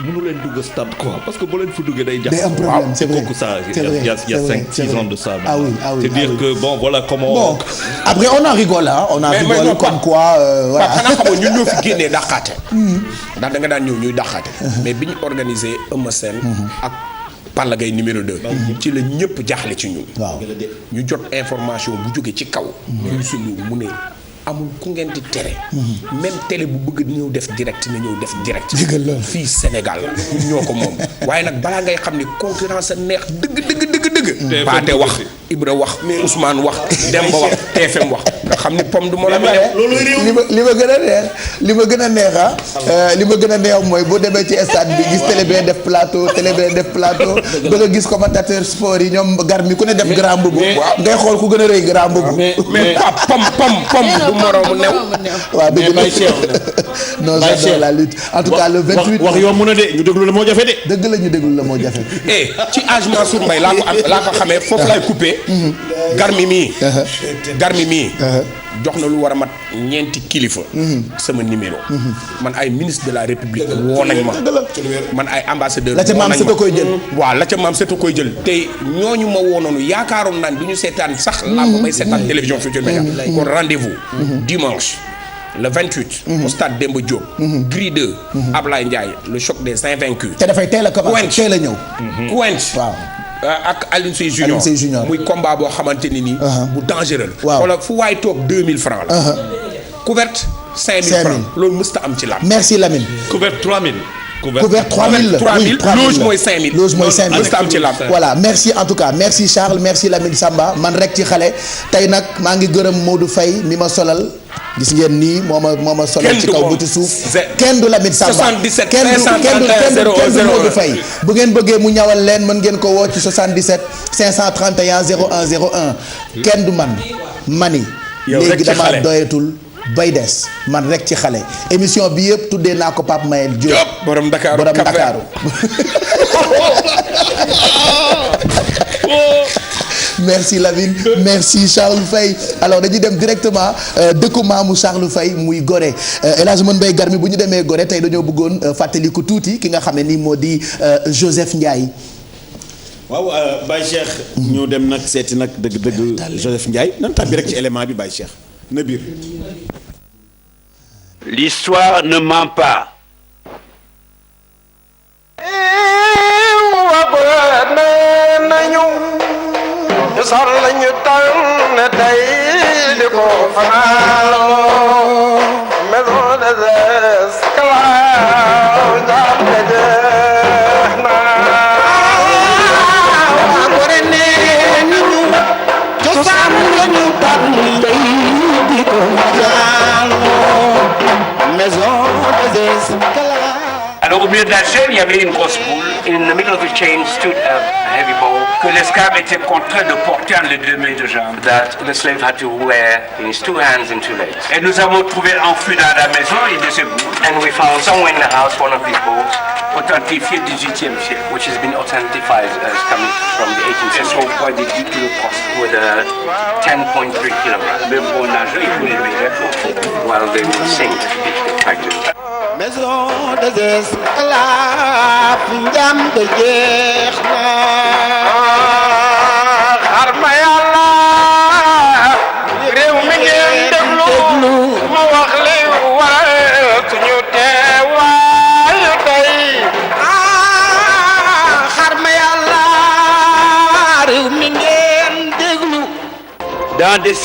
mënu leen dugg stade quoi parce que boo leen fa duggee day day am problème c'est vrai kooku ça c'est vrai il y a 5-6 ans de ça ah oui ah oui c'est dire que bon voilà comment bon après on en rigole on en rigole comme quoi voilà xanaa xamoon ñun ñoo fi génnee dàqaate ndax da nga daan ñëw ñuy dàqaate mais bi ñu organisé Eumeu Sène ak Balla Gaye numéro 2 ci la ñëpp jaaxle ci ñun waaw ñu jot information bu jóge ci kaw Youssou Ndour mu ne amul ku ngeen di tere même télé bu bëgg di ñëw def direct na ñëw def direct fii Sénégal ñun ñoo ko moom waaye nag balaa ngay xam ni concurrence a neex dëgg Paate wax Ibra wax Ousmane wax Demba wax TFM wax nga xam ni pom du ma la loolu li ma gën a neex li ma gën a neex li ma gën a neex mooy boo demee ci stade bi gis télé bee def plateau ba nga gis commentateur sport yi ñoom gar mi ku ne def grand mbubu ngay xool ku gën a rëy grand mbubu mais pom du moroomu new waaw dëgg la non j'adore la lutte en tout cas le 28 wax yomb na de ñu déglu la moo jafe de dëgg la ñu déglu la moo jafe ci âge Mansour Mbaye laa ko xamee foofu laay coupé garmi mii jox na lu war a mat ñeenti kilifa sama numéro man ay ministre de la république woo nañ ma man ay ambassadeur la ca maam seta koy jël waaw la ca maam seta koy jël tey ñooñu ma woo noonu yaakaaroon naan du ñu seetaan sax làmb may seetaan télévision Futurs Médias kon rendez-vous dimanche le 28 au stade Demba Diop Gris 2 Ablaye Ndiaye le choc des invaincus te dafay teel a commencé teel a ñëw Quench waaw ak Alioune Seye Junior muy combat boo xamante ni nii bu dangereux la wala fu waay toog 2000 francs la couverte 5000 francs loolu mësta am ci làmb merci Lamine couverte 3000 couvert 3000 la 3000 loge mooy 5000 loge mooy 5000 mësta am ci làmb voilà merci en tout cas merci Charles merci Lamine Samba man rek ci xale tey nag maa ngi gërëm Modou Faye mi ma solal gis ngeen nii moo ma solal ci kaw bu ci suuf kenn du Lamine Samba 77 kenn du Modou Faye bu ngeen bëggee mu ñawal leen mën ngeen ko woo ci 77 531 01 01 kenn du man mani léegi dama doyatul bay des man rek ci xale émission bi yëpp tuddee naa ko Pape Mayel Diop borom Dakar merci Lamine merci Charles Faye alors dañuy dem directement dëkku maamu Charles Faye muy Gorée El Hadj Mën Bay Garmi bu ñu demee Gorée tey dañoo bëggoon fàttali ko tuuti ki nga xam ne ni moo di Joseph Ndiaye. waaw Baye Cheikh. ñu dem nag seeti nag dëgg Joseph Ndiaye nan tàbbi rek ci élément bi Baye Cheikh na biir. L'histoire ne ment pas. sal lañu tànn tey di ko fanaaloo maison des esclaves jàppe jeex na Gorée nee nañu cosaan lañu tànn tey di ko fanaaloo maison des esclaves. Alors au milieu de la chaîne, il y avait une grosse boule. In the middle of the chain stood a heavy bowl que l'esclave était contraint de porter en les deux mains de jambe. That the slave had to wear in his two hands and two legs. Et nous avons trouvé enfoui dans la maison une de ces boules. And we found somewhere in the house one of these bowls, authentifié 18e siècle, which has been authentified as coming from the 18th century. Poids de 10 kg with a 10.3 kilograms. Même pour nager, il faut les mettre while they will sink if they try to. Maison des esclaves njam de jeex na xarma yàlla réew mi ngeen déglu ma wax li waral suñu teewaayu tey xarma yàlla réew mi ngeen déglu dans des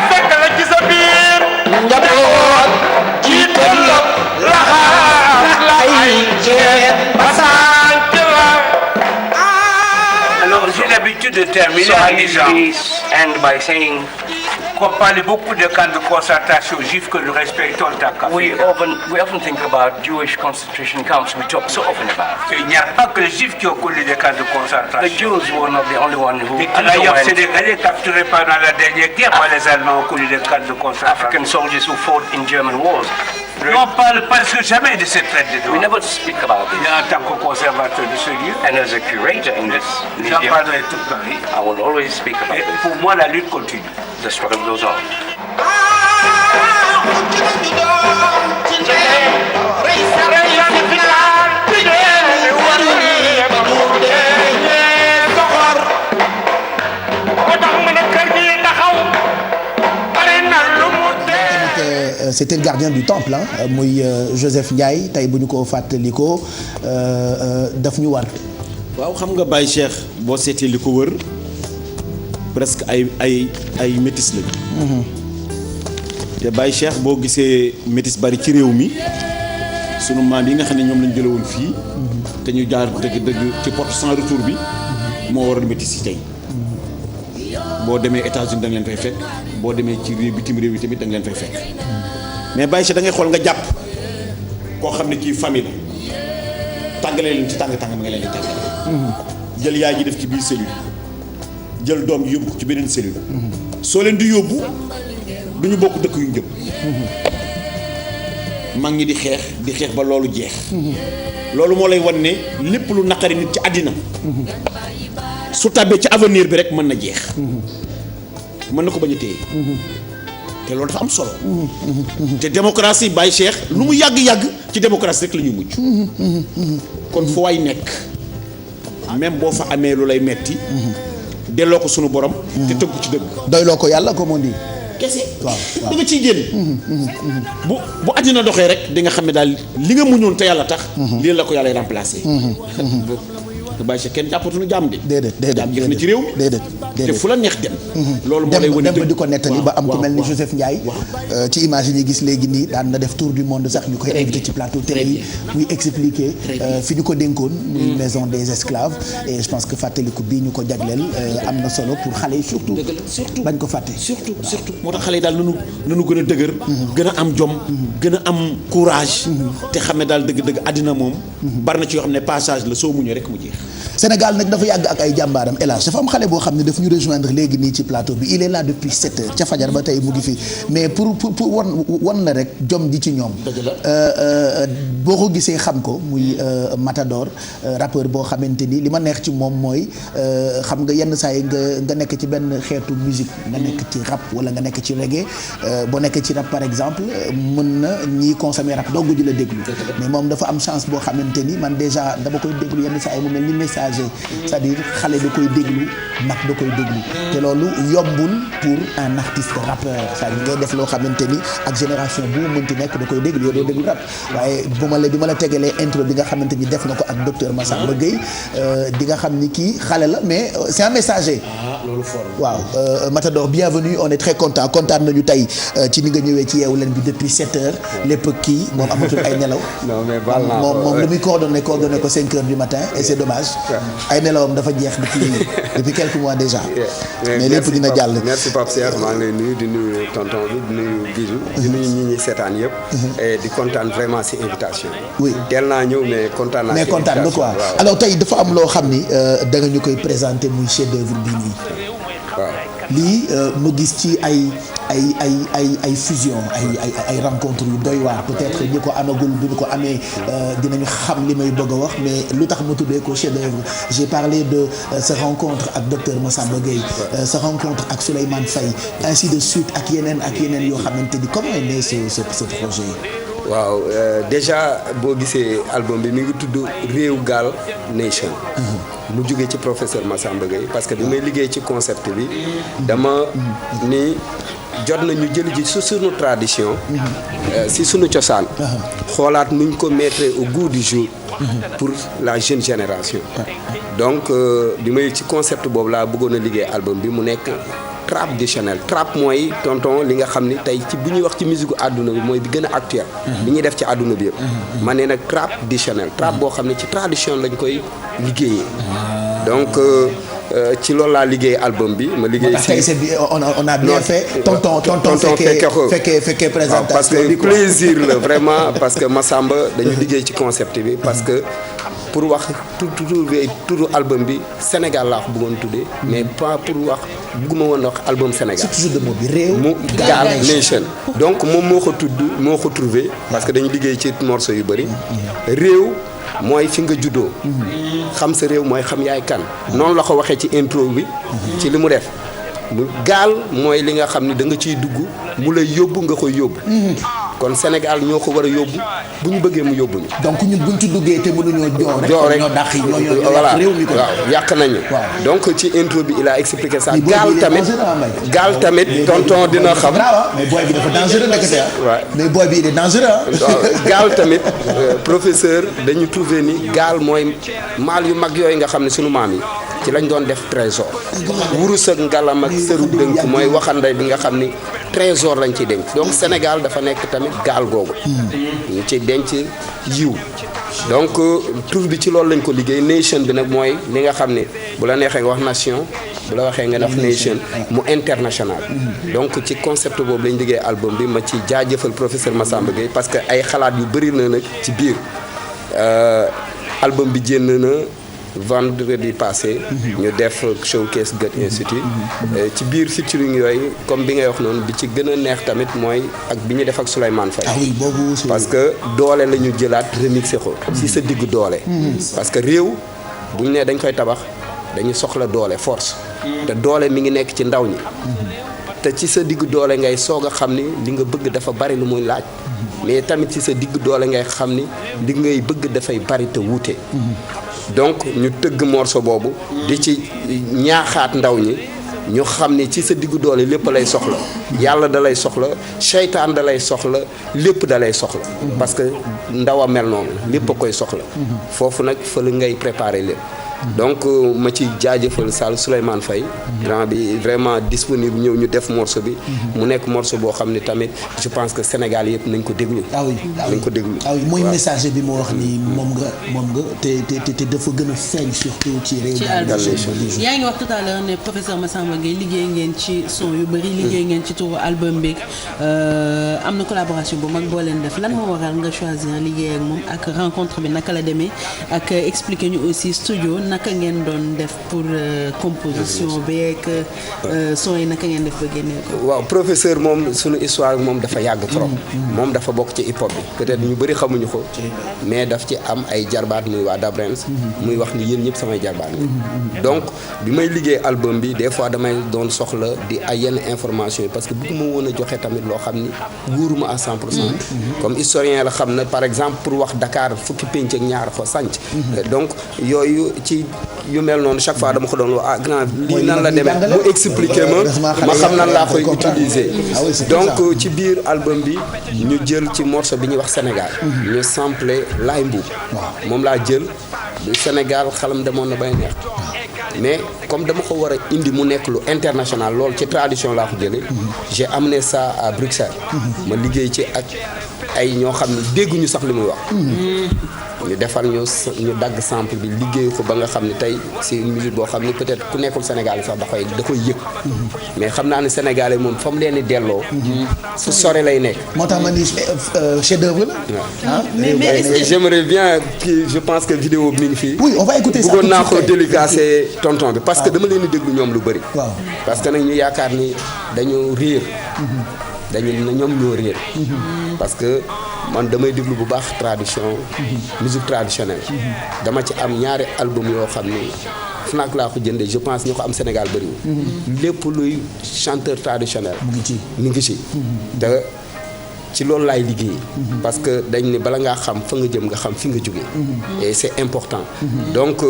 fekk la ci sa biir njaboot Alors j'ai l'habitude de terminer and by saying qu'on parle beaucoup de camps de concentration juifs que nous respectons tant qu'à we often think about Jewish concentration camps we talk so often about. Il n'y a pas que les juifs qui ont connu des camps de concentration. The Jews were not the only one who. D'ailleurs, c'est des Sénégalais capturés pendant la dernière guerre par les Allemands ont connu des camps de concentration. African soldiers who fought in German wars. On ne parle presque jamais de cette traite de droit. We never speak about it. En tant que conservateur de ce lieu, and as a curator in this museum, j'en parlerai tout Paris. I will always speak about it. Pour moi, la lutte continue. The struggle goes on. Rey c'était le gardien du temple muy Joseph Ndiaye tey bu ñu ko fàttalikoo daf ñu war. waaw xam nga Baye Cheikh boo seetee li ko wër presque ay métis lañu. te Baye Cheikh boo gisee métis bari ci réew mi sunu maam yi nga xam ne ñoom lañu jële woon fii. te ñu jaar dëgg ci porte sans retour bi moo waral métis yi tey. boo demee États-Unis da nga leen fay fekk boo demee ci réew bitim réew yi tamit da nga leen fay fekk mais Baye Cheikh da ngay xool nga jàpp koo xam ne kii famille la tàggalee leen ci tàng ma nga leen di tàggale. jël yaay ji def ci biir cellule jël doom ji yóbbu ko ci beneen cellule. soo leen di yóbbu du ñu bokk dëkk yu ñu jëm. mag ñi di xeex ba loolu jeex. loolu moo lay wan ne lépp lu naqari nit ci àddina. su tàbbee ci avenir bi rek mën na jeex. mën na ko bañ a téye. te loolu dafa am solo. te démocratie Baye Cheikh lu mu yàgg-yàgg ci démocratie rek la ñuy mujj. kon foo waay nekk même boo fa amee lu lay metti delloo ko sunu borom. te tëggu ci dëgg. doyloo ko yàlla comme on dit. kese waaw da nga ciy génn. bu àddina doxee rek di nga xam ne daal li nga muñoon te yàlla tax. lii la ko yàlla remplacer. Baye Cheikh kenn jàppatuñu jaam de. déedéet jaam jeex na ci réew mi. déedéet te fu la neex dem. loolu moo lay wane dem ba di ko nettali ba am ku mel ni Joseph Ndiaye. ci image yi ñuy gis léegi nii daan na def tour du monde sax ñu koy invité ci plateau télé yi muy expliquer fi ñu ko dénkoon. muy maison des esclaves. et je pense que fàttaliku bii ñu ko jagleel am na solo pour xale yi surtout. bañ ko fàtte. surtout moo tax xale yi daal nanu gën a dëgër. gën a am jom. gën a am courage. te xam ne daal dëgg-dëgg àddina moom. bari na ci yoo xam ne passage la soo muñee rek mu jeex. Sénégal nag dafa yàgg ak ay jàmbaaram élage dafa am xale boo xam ne daf ñu rejoindre léegi nii ci plateau bi il est là depuis 7 heures ca fajar ba tey mu ngi fi mais pour wan na rek jom ji ci ñoom. boo ko gisee xam ko muy Matador rappeur boo xamante ni li ma neex ci moom mooy xam nga yenn saa yi nga nekk ci benn xeetu musique nga nekk ci rap wala nga nekk ci reggae boo nekkee ci rap par exemple mën na ñiy consommer rap dogg di la déglu mais moom dafa am chance boo xamante ni man déjà dama koy déglu yenn saa yi mu mel ni messager c'est-à-dire xale da koy déglu mag da koy déglu te loolu yombul pour un artiste rappeur c'est-à-dire ngay def loo xamante ni ak génération bu mu mënti nekk da koy déglu yow doo déglu rap waaye bi ma la tegalee intro bi nga xamante ni def nga ko ak docteur Massamba Gueye di nga xam ni kii xale la mais c'est un messager. loolu fort waaw Matador bienvenue on est très kontaan nañu tey ci ni nga ñëwee ci Yeewu Leen bi depuis 7 heures lépp kii moom amatul ay nelaw. non mais baal naa moom lu muy coordonné ko 5 heures du matin et c'est dommage. ay nelawam dafa jeex depuis quelques mois déjà. mais lépp dina jàll. merci Pape Cheikh maa ngi lay nuyu di nuyu tonton bi di nuyu Bijou. di nuyu ñi seetaan yëpp. et di kontaan vraiment ci invitation bi. oui teel naa ñëw mais kontaan naa. mais kontaan nga quoi alors tey dafa am loo xam ni da nga ñu koy présenter muy chef d'œuvre bii nii. waaw lii ma gis ci ay fusion ay rencontre yu doy waar peut-être ñi ko amagul bu ñu ko amee dinañu xam li may bëgg a wax mais lu tax ma tuddee ko chef d'œuvre j'ai parlé de sa rencontre ak docteur Massamba Gueye sa rencontre ak Souleymane Faye ainsi de suite ak yeneen yoo xamante ni comment est né ce projet. waaw déjà boo gisee album bi mi ngi tudd Réew Gaal Nation. mu jógee ci professeur Massamba Gueye parce que bi may liggéey ci concept bi dama ni jot nañu jël ji su sunu tradition si sunu cosaan xoolaat nuñ ko mettre au goût du jour pour la jeune génération donc bi may ci concept boobu laa bëggoon a liggéey album bi mu nekk traditionnel trap mooy tonton li nga xam ni tey ci bu ñuy wax ci musique àdduna bi mooy bi gën a actuel bi ñuy def ci àdduna bi yëpp ma ne nag traditionnel trap boo xam ne ci tradition lañ koy liggéeyee donc ci loolu laa liggéey album bi ma liggéey si on a bien fait tonton fekkee présentation parce que plaisir la vraiment parce que Massamba dañu liggéey ci concept bi parce que pour wax turu album bi Sénégal laa ko bëggoon tuddee mais pas pour wax bëgguma woon wax album Sénégal c'est toujours de mot bi réew mu Gaal Nation donc moom moo ko trouvé parce que dañu liggéey ci morceau yu bëri réew mooy fi nga juddoo xam sa réew mooy xam yaay kan noonu la ko waxee ci intro bi ci li mu def mu gaal mooy li nga xam ni da nga ciy dugg mu lay yóbbu nga koy yóbbu kon Sénégal ñoo ko war a yóbbu bu ñu bëggee mu yóbbu ñu. donc ñun buñ ci duggee te mënuñoo joo rek ñoo dàq yi ñoo voilà réew mi ko. waaw yàq nañu. donc ci intro bi il a expliqué ça. gaal tamit tonton dina xam. mais booy bi dafa dangereux ndekete mais booy bi il est dangereux. gaal tamit professeur dañu trouvé ni gaal mooy maal yu mag yooyu nga xam ne sunu maam yi ci lañ doon def trésor. wurus ak ngalam ak sëru dënk mooy waxanday bi nga xam ni trésor lañ ciy denc. donc Sénégal dafa nekk tamit gaal googu. ñu ci denc yiw. donc tur bi ci loolu lañ ko liggéey nation bi nag mooy li nga xam ne bu la neexee nga wax nation bu la waxee nga wax nation mu international. donc ci concept boobu lañ liggéey album bi ma ci jaajëfal professeur Massamba Gueye parce que ay xalaat yu bëri na nag ci biir album bi jénn na vendredi passé ñu def showcase Goethe Institut ci biir featuring yooyu comme bi ngay wax noonu bi ci gën a neex tamit mooy ak bi ñu def ak Souleymane Faye. ah oui boobu parce que doole la ñu jëlaat remixé ko si sa diggu doole. parce que réew bu ñu nee dañ koy tabax dañu soxla doole force. te doole mi ngi nekk ci ndaw ñi. te ci sa diggu doole ngay soog a xam ni li nga bëgg dafa bari lu muy laaj. mais tamit ci sa diggu doole ngay xam ni li ngay bëgg dafay bari te wuute. donc ñu tëgg morceau boobu di ci ñaaxaat ndaw ñi ñu xam ni ci sa diggu doole lépp lay soxla yàlla da lay soxla seytaan da lay soxla lépp da lay soxla parce que ndaw a mel noonu lépp a koy soxla foofu nag fa la ngay préparer lépp donc ma ci jaajëfal Sall Souleymane Faye grand bi vraiment disponible ñëw ñu def morceau bi mu nekk morceau boo xam ne tamit je pense que Sénégal yëpp nañ ko déglu nañ ko déglu mooy message bi mu wax ni moom nga te dafa gën a feeñ surtout ci réew mi. yaa ngi wax tout à l'heure ne professeur Massamba Gueye liggéey ngeen ci son yu bëri liggéey ngeen ci turu album bi am na collaboration bu mag boo leen def lan moo waral nga choisir liggéey ak moom ak rencontre bi naka la demee ak expliquer ñu aussi studio naka ngeen doon def pour composition bi ak son yi naka ngeen def ba génnee ko. waaw professeur moom sunu histoire moom dafa yàgg trop. moom dafa bokk ci hip hop bi peut-être ñu bëri xamuñu ko. mais daf ci am ay jarbaat muy waa Dabrens. muy wax ni yéen ñëpp samay jarbaat la. donc bi may liggéey album bi des fois damay doon soxla di ay yenn information yi parce que bëgguma woon a joxe tamit loo xam ni wóoruma à 100%. comme historien la xam na par exemple pour wax Dakar fukki pénc ak ñaar fa sànc. donc yooyu ci yu mel noonu chaque fois dama ko doon wax grand lii nan la demee mu expliquer ma xam nan laa koy utiliser. donc ci biir album bi ñu jël ci morceau bi ñuy wax Sénégal. ñu samplé Laye Mbuub moom laa jël du Sénégal xalam demoon na bay neex mais comme dama ko war a indi mu nekk lu international loolu ci tradition laa ko jëlee. j'ai amené ça à Bruxelles. ma liggéey ci ak ay ñoo xam ne dégguñu sax li muy wax. ñu defal ñu dagg sample bi liggéey ko ba nga xam ne tey c'est une musique boo xam ne peut-être ku nekkul Sénégal sax da koy yëg. mais xam naa ne Sénégalais moom fa mu leen di delloo. fu sore lay nekk. moo tax ma ni chef-d'œuvre la. ah mais j'aimerais bien que je pense que vidéo bi mi ngi fii. oui on va écouter ça. bëggoon naa ko délicacer tonton bi parce que dama leen di déglu ñoom lu bëri. waaw parce que nag ñu yaakaar ni dañu réer. ñoom ñoo réer. parce que man damay déglu bu baax tradition. musique traditionnelle. dama ci am ñaari album yoo xam ni Fnac laa ko jëndee je pense ñu ko am Sénégal bëriwul. lépp luy chanteur traditionnel. mu ngi ci te ci loolu laay liggéey. parce que dañ ne bala ngaa xam fa nga jëm nga xam fi nga jógee. et c'est important. donc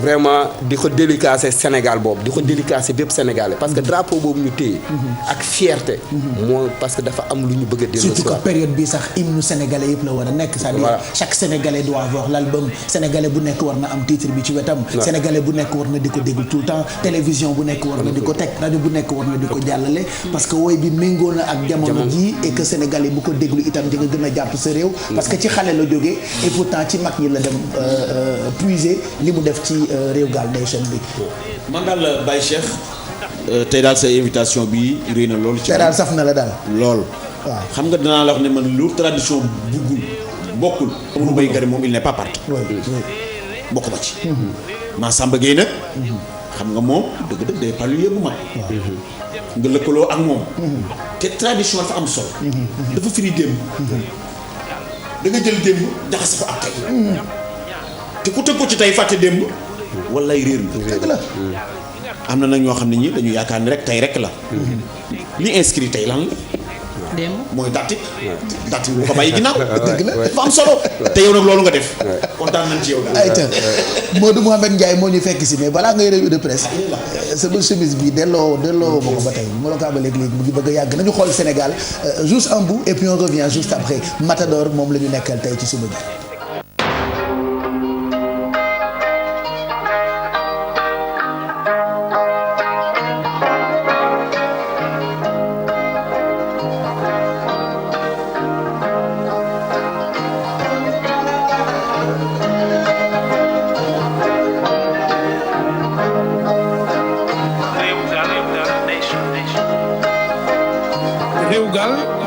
vraiment di ko délicacer Sénégal boobu di ko délicacer bépp Sénégalais parce que drapeau boobu ñu téye. ak fierté. moo parce que dafa am lu ñu bëgg a dellu surtout que période bi sax hymne sénégalais yëpp la war a nekk. c'est-à-dire chaque Sénégalais doit avoir l'album sénégalais bu nekk war na am titre bi ci wetam. sénégalais bu nekk war na di ko déglu tout le temps télévision bu nekk war na di ko teg rajo bu nekk war na di ko jàllale. parce que woy bi méngoo na ak jamono ji et que sénégalais bu ko déglu itam di nga gën a jàpp sa réew parce que ci xale la jógee et pourtant ci mag ñi la dem puiser li mu def ci réew Gal Nation bi. man daal Baye Cheikh tey daal sa invitation bi réy na loolu. ci tey daal saf na la daal. lool waaw xam nga danaa la wax ne man lu tradition buggul bokkul. Amadou Mbaye Garmi moom il n'est pas parti. bokk ma ci. Massamba Gueye nag. xam nga moom dëgg-dëgg day palu yëpp mag. nga lëkkaloo ak moom. te tradition dafa am solo. dafa firi démb. da nga jël démb jaxase ko ak tey. te ku tëgg ko ci tey fàtte démb. wallaay réer la. am na nag ñoo xam ne ñi dañu yaakaar ni rek tey rek la. li inscrit tey lan la. mooy datti datti bu ko bàyyi ginnaaw dëgg la dafa am solo te yow nag loolu nga def kontaan nañ ci yow daal. ayca Modou Mouhamed Ndiaye moo ñu fekk si mais balaa ngay revue de presse sama chemise bi delloo ma ko ba tey mu la ko abalee léegi mu ngi bëgg a yàgg nañu xool Sénégal juste un bout et puis on revient juste après Matador moom la ñu nekkal tey ci suba gi.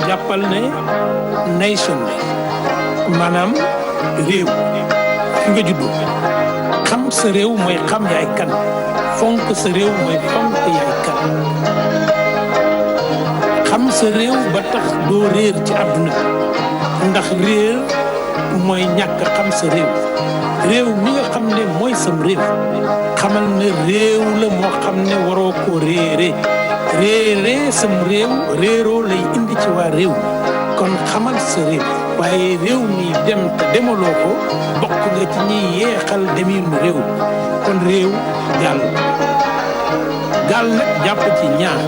jàppal ne nation maanaam réew fi nga juddoo xam sa réew mooy xam yaay kan fonk sa réew mooy fonk yaay kan xam sa réew ba tax doo réer ci àdduna bi ndax réer mooy ñàkk xam sa réew mi nga xam ne mooy sam réew xamal ne réew la moo xam ne waroo ko réere sam réew réeroo lay indi ci waa réew kon xamal sa réew waaye réew mi dem te demaloo ko bokk nga ci ñiy yeexal deminu réew kon réew gaal nag jàpp ci ñaar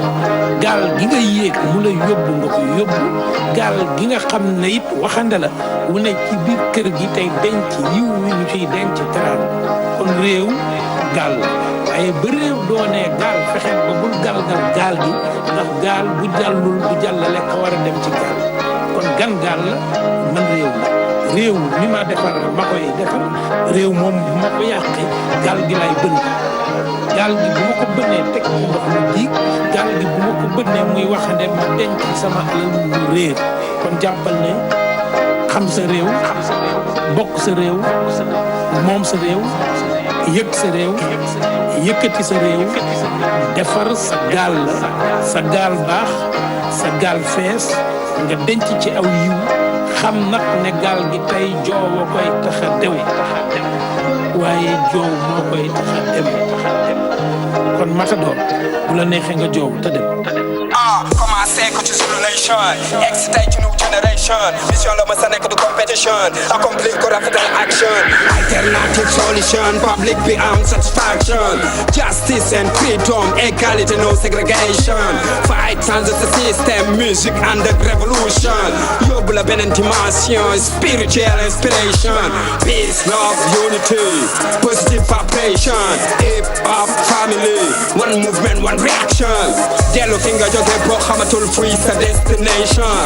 gaal gi nga yéeg mu la yóbbu nga ko yóbbu gaal gi nga xam ne it waxande la wu ne ci biir kër gi tey denc yiw wi ñu ciy denc teraanga kon réew gaal la waaye ba réew doonee gaal fexeel ba bul galgal gaal gi ndax gaal bu jàllul bu jàllale ka war a dem ci gaal kon gan gaal la man réew mi ma defar ma koy defar réew moom bu ma ko yàqee gaal gi lay bënn gaal gi bu ma ko bënnee teg ci ndox mu jiig gaal gi bu ma ko bënnee muy waxande ma denc sama alal mu réer kon jàppal ne xam sa réew bokk sa réew moom sa réew yëg sa réew yëkkati sa réew defar sa gaal la sa gaal baax sa gaal fees nga denc ci aw yiw xam nag ne gaal gi tey joow a koy tax a dew waaye joow moo koy tax a dem kon Matador bu la neexee nga joow te dem. commencé ko ci sunu nation excité ci new generation mission la ma sa nekk du competition accomplir ko rafetal action alternative solution public bi am satisfaction justice and freedom equality no segregation fight sans the system music and the revolution yóbbu la beneen dimension spiritual inspiration peace love unity positive vibration hip hop family one movement one reaction dellu fi nga jóge boo xamatul fuy sa destination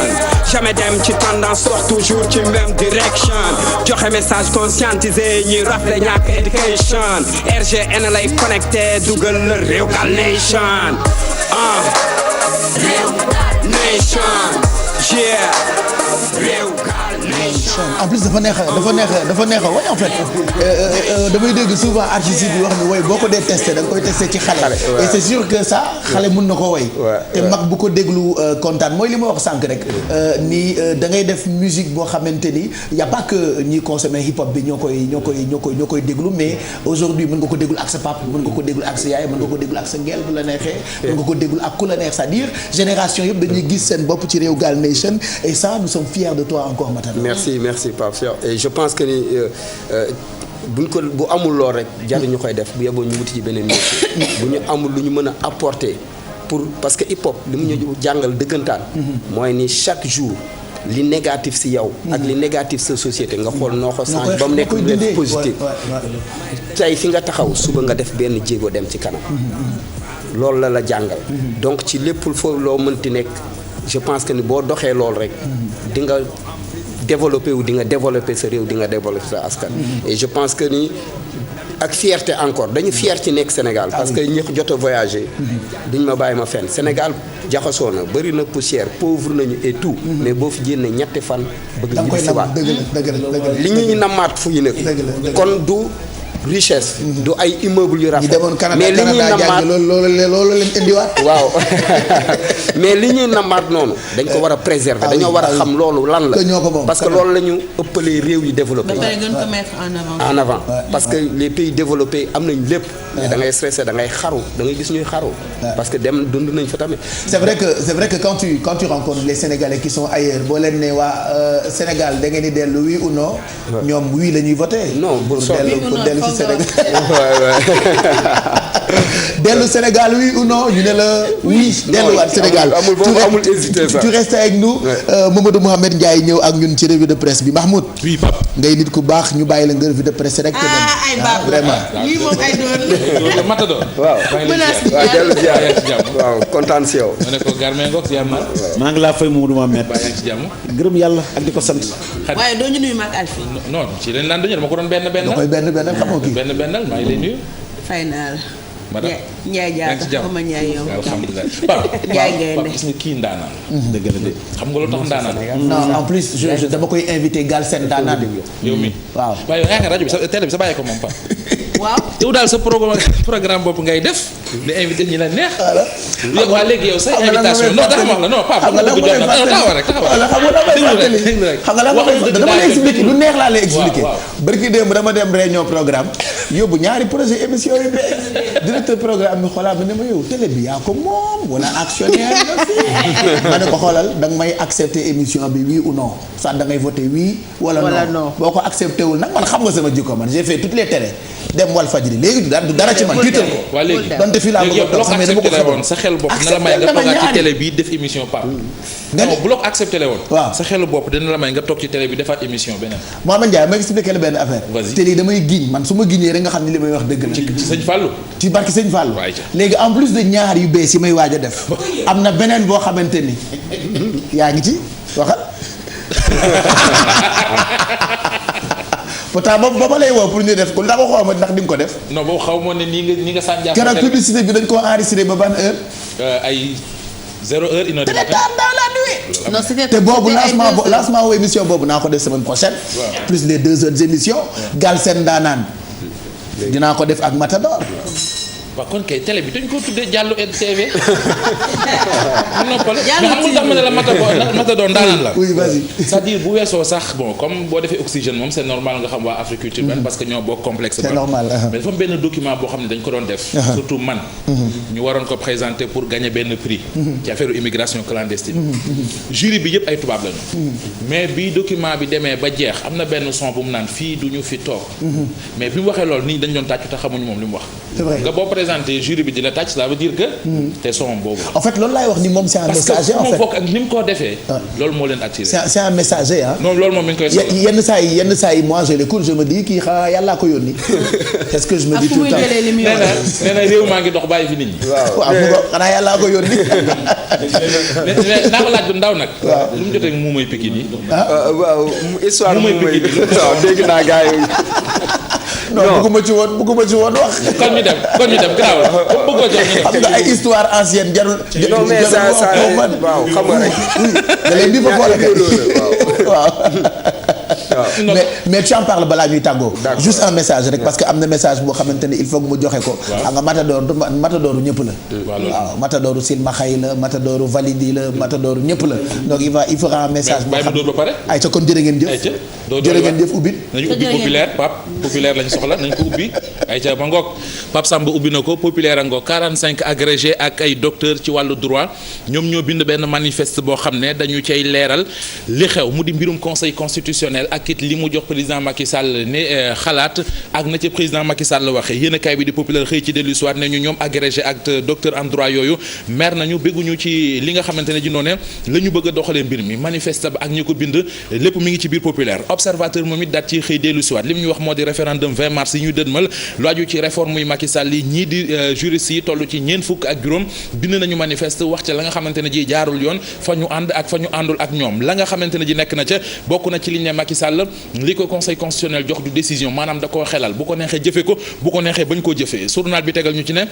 jamais dem ci tendance dox toujours ci même direction joxe message conscientisé ñi rappelé ñàkk éducation RGN lay connecté dugal la réew gal nation réew nation yeah réew gal nation en plus dafa neex a way en fait damay dégg souvent artistes yi di wax ni way boo ko dee testé da nga koy testé ci xale et c'est sûr que ça xale mun na ko way te mag bu ko déglu kontaan mooy li ma wax sànq rek ni da ngay def musique boo xamante ni y a pas que ñi consommer hip hop bi ñoo koy déglu mais aujourd'hui mën nga ko déglu ak sa papa mën nga ko déglu ak sa yaay mën nga ko déglu ak sa ngeel bu la neexee mën nga ko déglu ak ku la neex c'est-à-dire génération yëpp dañuy gis seen bopp ci réew Gal Nation et ça nous sommes fiers de toi encore Matador. merci Pape Cheikh et je pense que ni bu amul lool rek jarul ñu koy def bu yeboo ñu wuti ci beneen métier bu ñu amul lu ñu mën a apporter parce que hip hop li mu ñu jàngal dëggantaan mooy ni chaque jour li négatif si yow ak li négatif sa société nga xool noo ko change ba mu nekk lu positif tey fi nga taxaw suba nga def benn jéego dem ci kanam loolu la jàngal donc ci lépp foofu loo mënti nekk je pense que ni boo doxee loolu rek di nga développé wu di nga développé sa réew di nga développé sa askan et je pense que ni ak fierté encore dañu fier ci nekk Sénégal parce que ñi jot a voyagé duñ ma bàyyi ma fenn Sénégal jaxasoo na bëri na poussière pauvre nañu et tout mais boo fi génne ñetti fan bëgg ñu si waat li ñuy namaat fu ñu nekk kon du richesse. du ay immeuble yu rafet. ñi demoon Canada mais li ñuy namaat loolu leen indiwaat. waaw mais li ñuy namaat noonu. dañ ko war a préserver dañoo war a xam loolu lan la. parce que loolu la ñu ëppalee réew yu développé. ba pare gën ko mettre en avant. en avant parce que les pays développés am nañ lépp. mais da ngay stressé da ngay xaru da ngay gis ñuy xaru. parce que dem dund nañ fa tamit. c'est vrai que quand tu rencontres les Sénégalais qui sont ailleurs boo leen ne waa Sénégal da ngeen di dellu oui ou non. ñoom oui la ñuy voté. non pour dellu ci Sénégal. dellu Sénégal oui ou non ñu ne la oui. delluwaat Sénégal amul hésité ça. tu restes avec nous Mamadou Mouhamed Ndiaye ñëw ak ñun ci revue de presse bi Mahmoud. oui Pape. ngay nit ku baax ñu bàyyi la nga revue de presse rek. ay baax vraiment. lii moom ay doon. Matador. waaw dellu ziar waaw kontaan si yow. ma ne ko Garmé Ngok ziar naa. maa ngi laa fay Mamadou Mouhamed. baa yaa ngi ci jàmm. gërëm yàlla ak di ko sant. waaye doo ñu nuyu maag Alfi. non ci lañ naan dañu dama ko doon benn da koy benn xamoo kii. benn maa ngi lay nuyu. fay naa la. madame Ndiaye Diatta xaw ma Ndiaye yow. alhamdulilah Pape Ndiaye Gaynde gis nga kii ndaanaan. dëgg la de xam nga lu tax ndaanaan. non en plus je dama koy invité Galsen ndaanaan. yow mi waaw. waaye yow yaakaar rajo bi sa télé bi sa bàyyi ko moom Pape. waaw yow daal sa programme bopp ngay def di invité ñi la neex. yow waa léegi yow say invitation non dara wax la non Pape dama bëgg jot na taxaw rek xam nga la dama lay expliquer lu neex laa lay expliquer. barki démb dama dem réunion programme yóbbu ñaari projet émission yu bees directeur programme bi xoolal bi ne ma yow télé bi yaa ko moom wala actionnaire la fi ma ne ko xoolal da nga may accepter émission bi oui ou non soit da ngay voter oui wala non boo ko accepté wul nag man xam nga sama jikko man j'ai fait toutes les télé dem Walfadjri léegi du dara ci man tiital ko. waa léegi donte fii laa bëgg a toog sax mais dama ko xamoon sa xelu bopp dina la may nga toogaat ci télé bi def émission Pape. non bu la ko accepté la woon. waaw sa xelu bopp dina la may nga toog ci télé bi defaat émission beneen. Mohamed Ndiaye ma expliqué la benn affaire. vas-y te lii damay giñ man su ma giñee rek nga xam ni li may wax dëgg la. ci sëñ Fallou. ci barki sëñ Fallou. léegi en plus de ñaar yu bees yi may waaj a def. am na beneen boo xamante ni yaa ngi ci waxal. pourtant ba ma lay woo pour ñu def ko lu tax waxoo ma ndax di nga ko def. non boobu xaw ma ne nii nga sànni. keroog publicité bi dañ koo enregistré ba ban heure. ay 0 heure 1 heure du matin. dans la nuit. non c'était te boobu lancement wu émission boobu naa ko def semaine prochaine. plus les 2 heures d'émission. Galsen Ndaanaan. dinaa ko def ak Matador. waaw kon kay télé bi dañ ko tuddee Diallo TV. mu noppal mais xam nga tax ma ne la Matador ndaanaan la. oui vas-y. c'est-à-dire bu weesoo sax bon comme boo defee oxygène moom c'est normal nga xam waa Africulture benn parce que ñoo bokk complexe. c'est normal mais dafa am benn document boo xam ne dañ ko doon def. surtout man. ñu waroon ko présenter pour gagner benn prix. ci affaire immigration clandestine. jury bi yëpp ay tubaab lañu. mais bi document bi demee ba jeex am na benn son bu mu naan fii du ñu fi toog. mais bi mu waxee loolu nit ñi dañ doon tàccu te xamuñu moom li mu wax. c'est vrai nga boo présenté jury bi di la tàcc ça veut dire que. te son boobu. en fait loolu laay wax ni moom c'est un messager en fait parce que bokk ak ni mu ko defee. loolu moo leen attiré. c'est un messager ah. non loolu moom mi ngi koy soxla. yenn saa yi moi je l'écoute je me dis kii xanaa yàllaa ko yónni. c'est ce que je me dis tout le temps. nee na réew maa ngi dox bàyyi fi nit ñi. waaw mu ko xanaa yàllaa ko yónni. mais naa ko laaj bu ndaw nag. waaw lu mu jotee mu may Pikine yi. waaw histoire mu may Pikine waaw dégg naa gars yi. non bëgguma ci woon wax. kon ñu dem gaaw la bëggoo jox ñu dem. xam nga ay histoire ancienne jarul. non mais ça waaw xam nga rek. da leen di fa boole kay waaw. mais tu en parles balaa ñuy tàggoo. juste un message rek parce que am na message boo xamante ni il faut que mu joxe ko. xam nga matadooru ñëpp la. waaw matadooru silmaxay la matadooru validi la matadooru ñëpp la donc il fera un message. boo xam ba pare. ayca kon jërë ngeen jëf. jërë ngeen jëf ubbi. nañu ubbi populaire Pape populaire lañu soxla nañu ko ubbi ayca ba ngoog Pape Samba ubbi na ko populaire a ngoog 45 agrégés ak ay docteurs ci wàllu droit ñoom ñoo bind benn manifeste boo xam ne dañu cay leeral li xew mu di mbirum conseil constitutionnel ak it li mu jox président Macky Sall ne xalaat ak na ci président Macky Sall waxee yéen a kaay bi di populaire xëy ci dellu soir ne ñu ñoom agrégé ak docteur en droit yooyu mer nañu bégguñu ci li nga xamante ne ji noonu la ñu bëgg a doxalee mbir mi manifeste ba ak ñi ko bind lépp mi ngi ci biir populaire observateur moom it daat ci xëy dellu soir li mu ñu wax moo di référendum 20 mars yi ñu dëdmal lu aju ci réforme yu Macky Sall yi ñii di juristes yi toll ci ñeent fukk ak juróom bind nañu manifeste wax ca la nga xamante ne ji jaarul yoon fa ñu ànd ak fa ñu àndul ak ñoom la nga xamante ne ji nekk na ca bokk na ci li ñu ne Macky Sall li ko conseil constitutionnel jox du décision maanaam da koo xelal bu ko neexee jëfee ko bu ko neexee bañ koo jëfee journal bi tegal ñu ci ne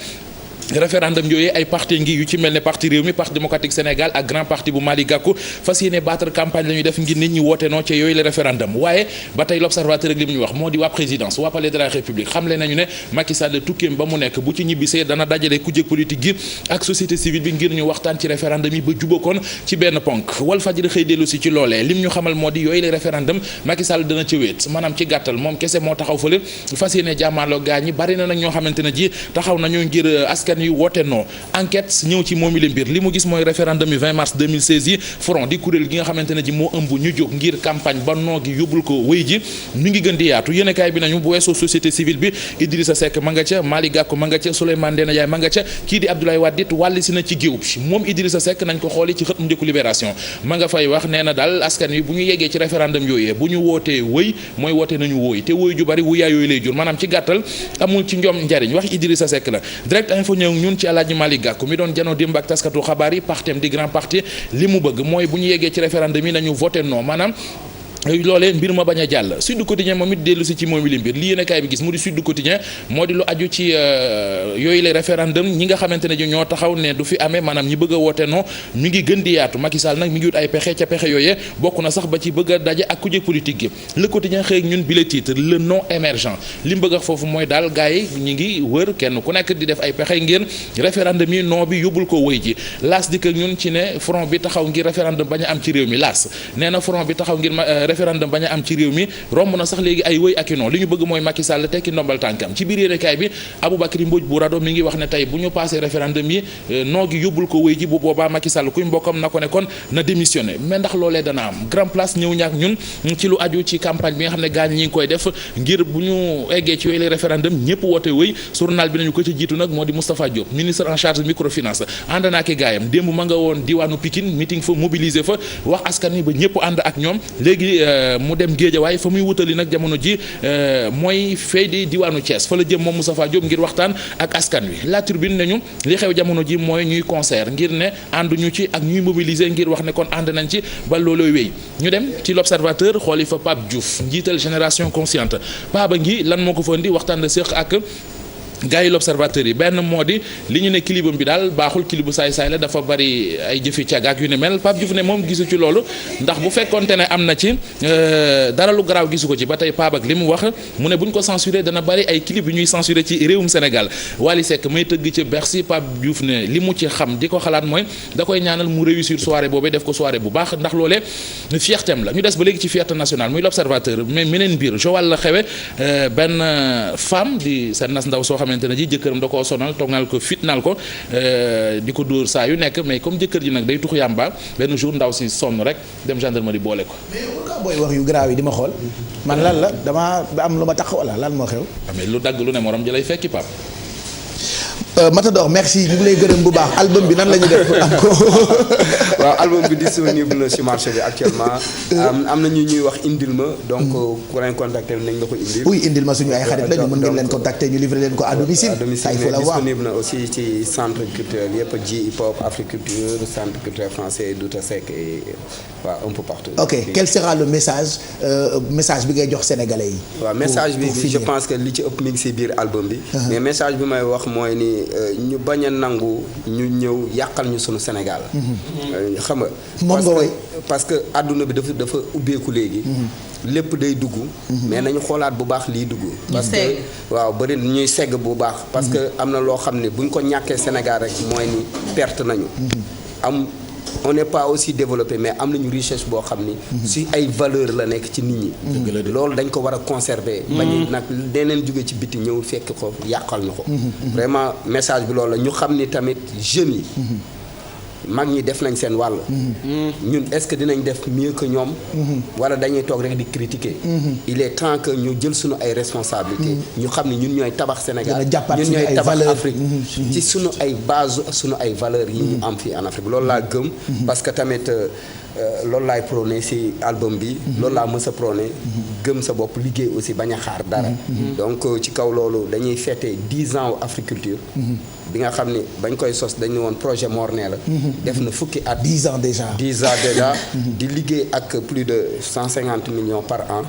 référendum yooyu ay parti ngi yu ci mel ne parti Rewmi parti démocratique Sénégal ak grand parti bu Malick Gakou fas yéene battre campagne la ñuy def ngir nit ñi woote noo ci yooyu le référendum waaye ba tey l'observateur ak li mu ñu wax moo di waa présidence waa palais de la république xamle nañu ne Macky Sall tukkeem ba mu nekk bu ci ñibbisee dana dajale kujje politique gi ak société civile bi ngir ñu waxtaan ci référendum yi ba jubakoon ci benn ponk Walfadjri xëy dellu si ci loolee lim ñu xamal moo di yooyu le référendum Macky Sall dana ci wéet maanaam ci gàttal moom kese moo taxaw fële fas yéene jàmmaarloo gaa ñi bari na nag ñoo xamante ne ji taxaw nañu ngir askan yu woote noo enquête ñëw ci moomi le mbir li mu gis mooy référendum yi 20 mars 2016 yi front di kuréel gi nga xamante ne ji moo ëmb ñu jóg ngir campagne ba noo gi yóbbul ko wéy ji ñu ngi gën di yaatu yéenekaay bi nañu bu weesoo société civile bi Idrissa Seck ma nga ca Malick Gakou ma nga ca Souleymane Ndéné Ndiaye ma nga ca kii di Abdoulaye Wade it wàlli si na ci géew bi moom Idrissa Seck nañ ko xooli ci xët mu njëkku Libération ma nga fay wax nee na daal askan wi bu ñu yeggee ci référendum yooyee bu ñu wootee wëy mooy woote nañu wóoy te wóoy ju bari wuyaa yooyu lay jur maanaam ci gàttal amul ci njom njariñ wax Idrissa Seck la direct info ñëw ñun ci Alaaji Malick Gakou mi doon janoo démb ak taskatu xabaar yi partem di grand parti li mu bëgg mooy bu ñu yeggee ci référendum yi nañu voté non maanaam loolee mbir ma bañ a jàll Sud Quotidien moom it dellu si ci moom li mbir li yéenekaay bi gis mu di Sud Quotidien moo di lu aju ci yooyu les référendum ñi nga xamante ne ji ñoo taxaw ne du fi amee maanaam ñi bëgg a woote non mi ngi gën di yaatu Macky Sall nag mi ngi wut ay pexe ca pexe yooyee bokk na sax ba ci bëgg a daje ak kujje politique gi Le Quotidien xëy ñun bi le titre le non émergent li mu bëgg a foofu mooy daal gars yi ñi ngi wër kenn ku nekk di def ay pexe ngir référendum yi non bi yóbbul ko wëy ji laas dikk ak ñun ci ne front bi taxaw ngir référendum bañ a am ci réew mi laas nee na front bi taxaw ngir référendum bañ a am ci réew mi romb na sax léegi ay wëy ak i non li ñu bëgg mooy Macky Sall tekki ndombal tànkam ci biir yéenekaay bi Aboubacry Mbodj bu rado mi ngi wax ne tey bu ñu passé référendum yi noo gi yóbbul ko wëy ji bu boobaa Macky Sall kuy mbokkam na ko ne kon na démissionné mais ndax loolee dana am grand place ñëw ñaak ñun ci lu aju ci campagne bi nga xam ne gaañ ñi ngi koy def ngir bu ñu eggee ci yooyu les référendum ñëpp woote wëy journal bi nañu ko ci jiitu nag moo di Moustapha Diop ministre en charge microfinance ànd naa ki gaayam démb ma nga woon diwaanu Pikine meeting fa mobiliser fa wax askan wi ba ñëpp ànd ak ñoom léegi mu dem Géejawaay fa muy wutali nag jamono ji mooy fay di diwaanu Thiès fa la jëm moom Moustapha Diop ngir waxtaan ak askan wi La Tribune nañu li xew jamono ji mooy ñuy concert ngir ne ànduñu ci ak ñuy mobiliser ngir wax ne kon ànd nañ ci ba loolooy wéy ñu dem ci l'Observateur xooli fa Pape Diouf njiital génération consciente Pape ngi lan moo ko fa indi waxtaan la séq ak gaa yi l'Observateur yi benn moo di li ñu ne kilibam bi daal baaxul kilibu saay-saay la dafa bari ay jëfi cagaak yu ne mel Pape Diouf ne moom gisu ci loolu ndax bu fekkonte ne am na ci dara lu garaaw gisu ko ci ba tey Pape ak li mu wax mu ne bu ñu ko censuré dana bari ay clip yu ñuy censuré ci réewum Sénégal Wally Seck may tëgg ci Bercy Pape Diouf ne li mu ci xam di ko xalaat mooy da koy ñaanal mu réussir soirée boobee def ko soirée bu baax ndax loolee fiertéem la ñu des ba léegi ci fierté nationale muy l'Observateur mais meneen mbir Joal la xewe benn femme di seen nas ndaw soo xamante ne ji jëkkëram da koo sonal toognal ko fitnaal ko di ko dóor saa yu nekk mais comme jëkkër ji nag day tux yàmba benn jour ndaw si sonn rek dem gendarmerie boole ko. mais pourquoi booy wax yu garaaw yi di ma xool man lan la dama am lu ma tax wala lan moo xew. mais lu dagg lu ne morom ji lay fekki Pape. Matador merci ñu ngi lay gërëm bu baax album bi nan la ñu def am ko. waaw album bi disponible na ci marché bi actuellement am na ñu ñuy wax indil ma donc ku leen contacter nañ la ko indil. oui indil ma suñu ay xarit lañu mën ngeen leen contacter ñu livrer leen ko à domicile. il faut la voir disponible na aussi ci centre culturel yëpp ji hip hop Africulture centre culturel français Douta Seck et waaw un peu partout. ok quel sera le message bi ngay jox sénégalais yi. waaw message bi je pense que li ci ëpp mi ngi ci biir album bi. mais message bi may wax mooy ni. ñu bañ a nangu ñu ñëw yàqal ñu sunu Sénégal. xam nga. moom nga woy parce que àdduna bi dafa ubbeeku léegi. lépp day dugg. mais nañu xoolaat bu baax liy dugg. parce que waaw bëri ñuy segg bu baax. parce que am na loo xam ne buñ ko ñàkkee Sénégal rek mooy ni perte nañu. on n'est pas aussi développé mais am nañu richesse boo xam ni. si ay valeur la nekk ci nit ñi. loolu dañ ko war a conserver. bañ nag deneen jóge ci biti ñëw fekk ko yàqal na ko. vraiment message bi loolu la ñu xam ni tamit jeunes yi. mag ñi def nañ seen wàll. ñun est-ce que dinañ def mieux que ñoom. wala dañuy toog rek di critiquer. il est temps que ñu jël suñu ay responsabilités. ñu xam ni ñun ñooy tabax Sénégal ñun ñooy tabax Afrique. ci suñu ay base suñu ay valeurs yi ñu am fii en Afrique loolu laa gëm. parce que tamit loolu laay prôné ci album bi. loolu laa mës a prôné. gëm sa bopp liggéey aussi bañ a xaar dara. donc ci kaw loolu dañuy fêter 10 ans Africulture. bi nga xam ni bañ koy sos dañu woon projet Morne la. def na fukki at. 10 ans déjà. 10 ans déjà. di liggéey ak plus de 150 millions par an.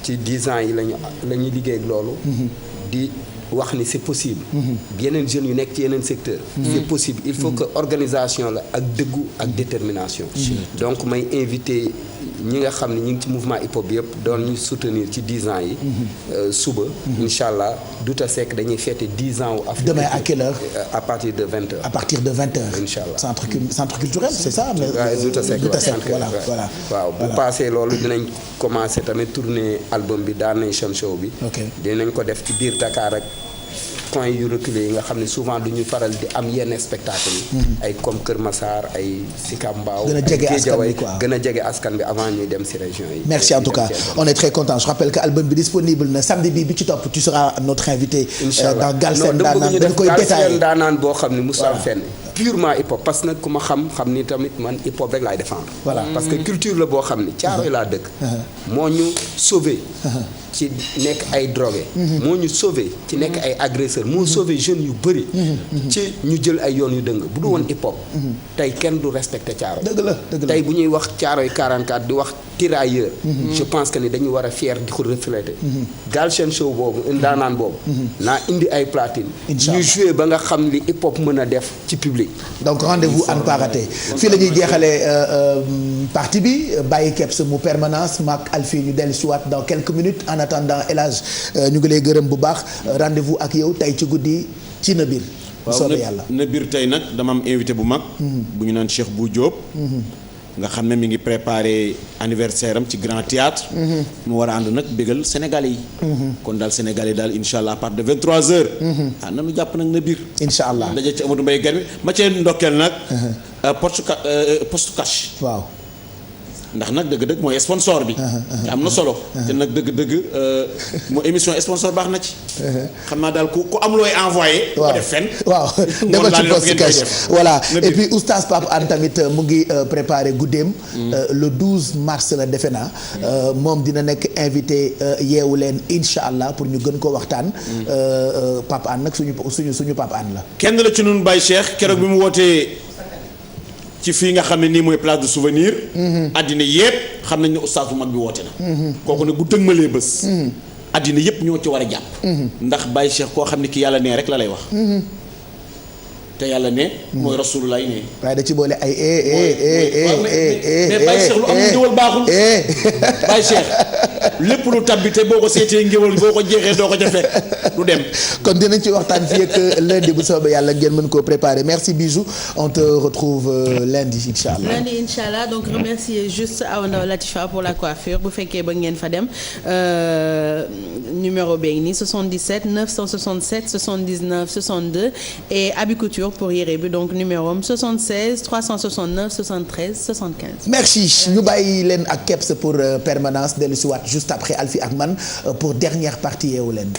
ci 10 ans yi la ñuy liggéey ak loolu. di wax ni c'est possible. yeneen jeunes yu nekk ci yeneen secteur c'est possible il faut que organisation la ak dëggu ak détermination. donc may invité ñi nga xam ne ñi ngi ci mouvement hip hop bi yëpp doon ñu soutenir ci 10 ans yi. suba. incha allah Douta Seck dañuy fêter 10 ans wu Afrique. demain à quelle heure? À partir de 20h. À partir de 20h. incha allah centre culturel c'est ça. mais Douta Seck voilà. waaw bu passé loolu dinañ commencer tamit tourner album bi Dar Nation Show bi. dinañ ko def ci biir Dakar ak coin yu reculé yi nga xam ne souvent du ñu faral di am yenn spectacle yi. ay comme Kër Massar ay Sicap Mbao. gën a jege askan bi quoi gën a jege askan bi avant ñuy dem ci région yi. merci en tout cas on est très content je rappelle que album bi disponible na samedi bi ci topp tu seras notre invité. Inch'Allah dans Galsen Ndaanaan dañ koy détaillé Galsen Ndaanaan boo xam ne musul am fenn. purement hip hop parce que nag ku ma xam ni tamit man hip hop rek laay défendre. voilà parce que culture la boo xam ni Caaroy laa dëkk. moo ñu sauvé. ci nekk ay drogué. moo ñu sauvé ci nekk ay agresseur moo sauvé jeunes yu bëri. ci ñu jël ay yoon yu dëng bu du woon hip hop. tey kenn du respecté Caaroy. dëgg la tey bu ñuy wax Caaroy 44 di wax tirailleur. je pense que ni dañu war a fier di ko refléter. Galsen Show boobu ndaanaan boobu. naa indi ay platine. ñu joué ba nga xam li hip hop mën a def ci public. donc rendez-vous à ne pas rater fii la ñuy jeexalee partie bi bàyyi keps mu permanence maak Alfie ñu dellu si waat dans quelques minutes en attendant El Hadj ñu ngi lay gërëm bu baax rendez-vous ak yow tey ci guddi ci Nabir. soobee yàlla Nabir tey nag dama am invité bu mag. bu ñu naan Cheikh Bou Diop. nga xam ne mi ngi préparé anniversaire am ci Grand Théâtre mu war a ànd nag bégal Sénégalais yi. kon daal Sénégalais daal incha allah à partir de 23h. nanu jàpp nag Nabir. incha allah daje ci Amadou Mbaye Garmi ma cee ndokkeel nag. poste cash. waaw. ndax nag dëgg-dëgg mooy sponsor bi. te am na solo. te nag dëgg-dëgg mu émission sponsor baax na ci. xam naa daal ku am looy envoyé. waaw ko def fenn. waaw demal ci poste cash voilà et puis oustaz Pape Hann tamit mu ngi préparé guddeem. le 12 mars la defe naa. moom dina nekk invité yeewu leen incha allah pour ñu gën ko waxtaan. Pape Hann nag suñu Pape Hann la. kenn la ci nun Baye Cheikh keroog bi mu wootee. ci fii nga xam ne nii mooy place de souvenir. addina yépp xam nañ ne oustaz bu mag bi woote na. kooku nag bu dëgmalee bés. addina yépp ñoo ci war a jàpp. ndax Baye Cheikh koo xam ne ki yàlla nee rek la lay wax. te yàlla ne. mooy rasulullah ne. waaye da ci boole ay mais Baye Cheikh lu amul ngéwal baaxul. Baye Cheikh lépp lu tabbi te boo ko seetee ngéwal boo ko jeexee doo ko ca fekk du dem. kon dinañ ci waxtaan fii ak lundi bu soobee yàlla ngeen mën koo préparer merci Bijou on te retrouve lundi incha allah. lundi incha allah donc remercier juste Awa Ndaw Latifa pour la coiffure bu fekkee ba ngeen fa dem numéro beeg nii 77 967 79 62 et Abi Couture pour yére bi donc numéro am 76 369 73 75. merci ñu bàyyi leen ak Kebs pour permanence dellu si waat juste après Alfie ak man pour dernière partie yeewu leen.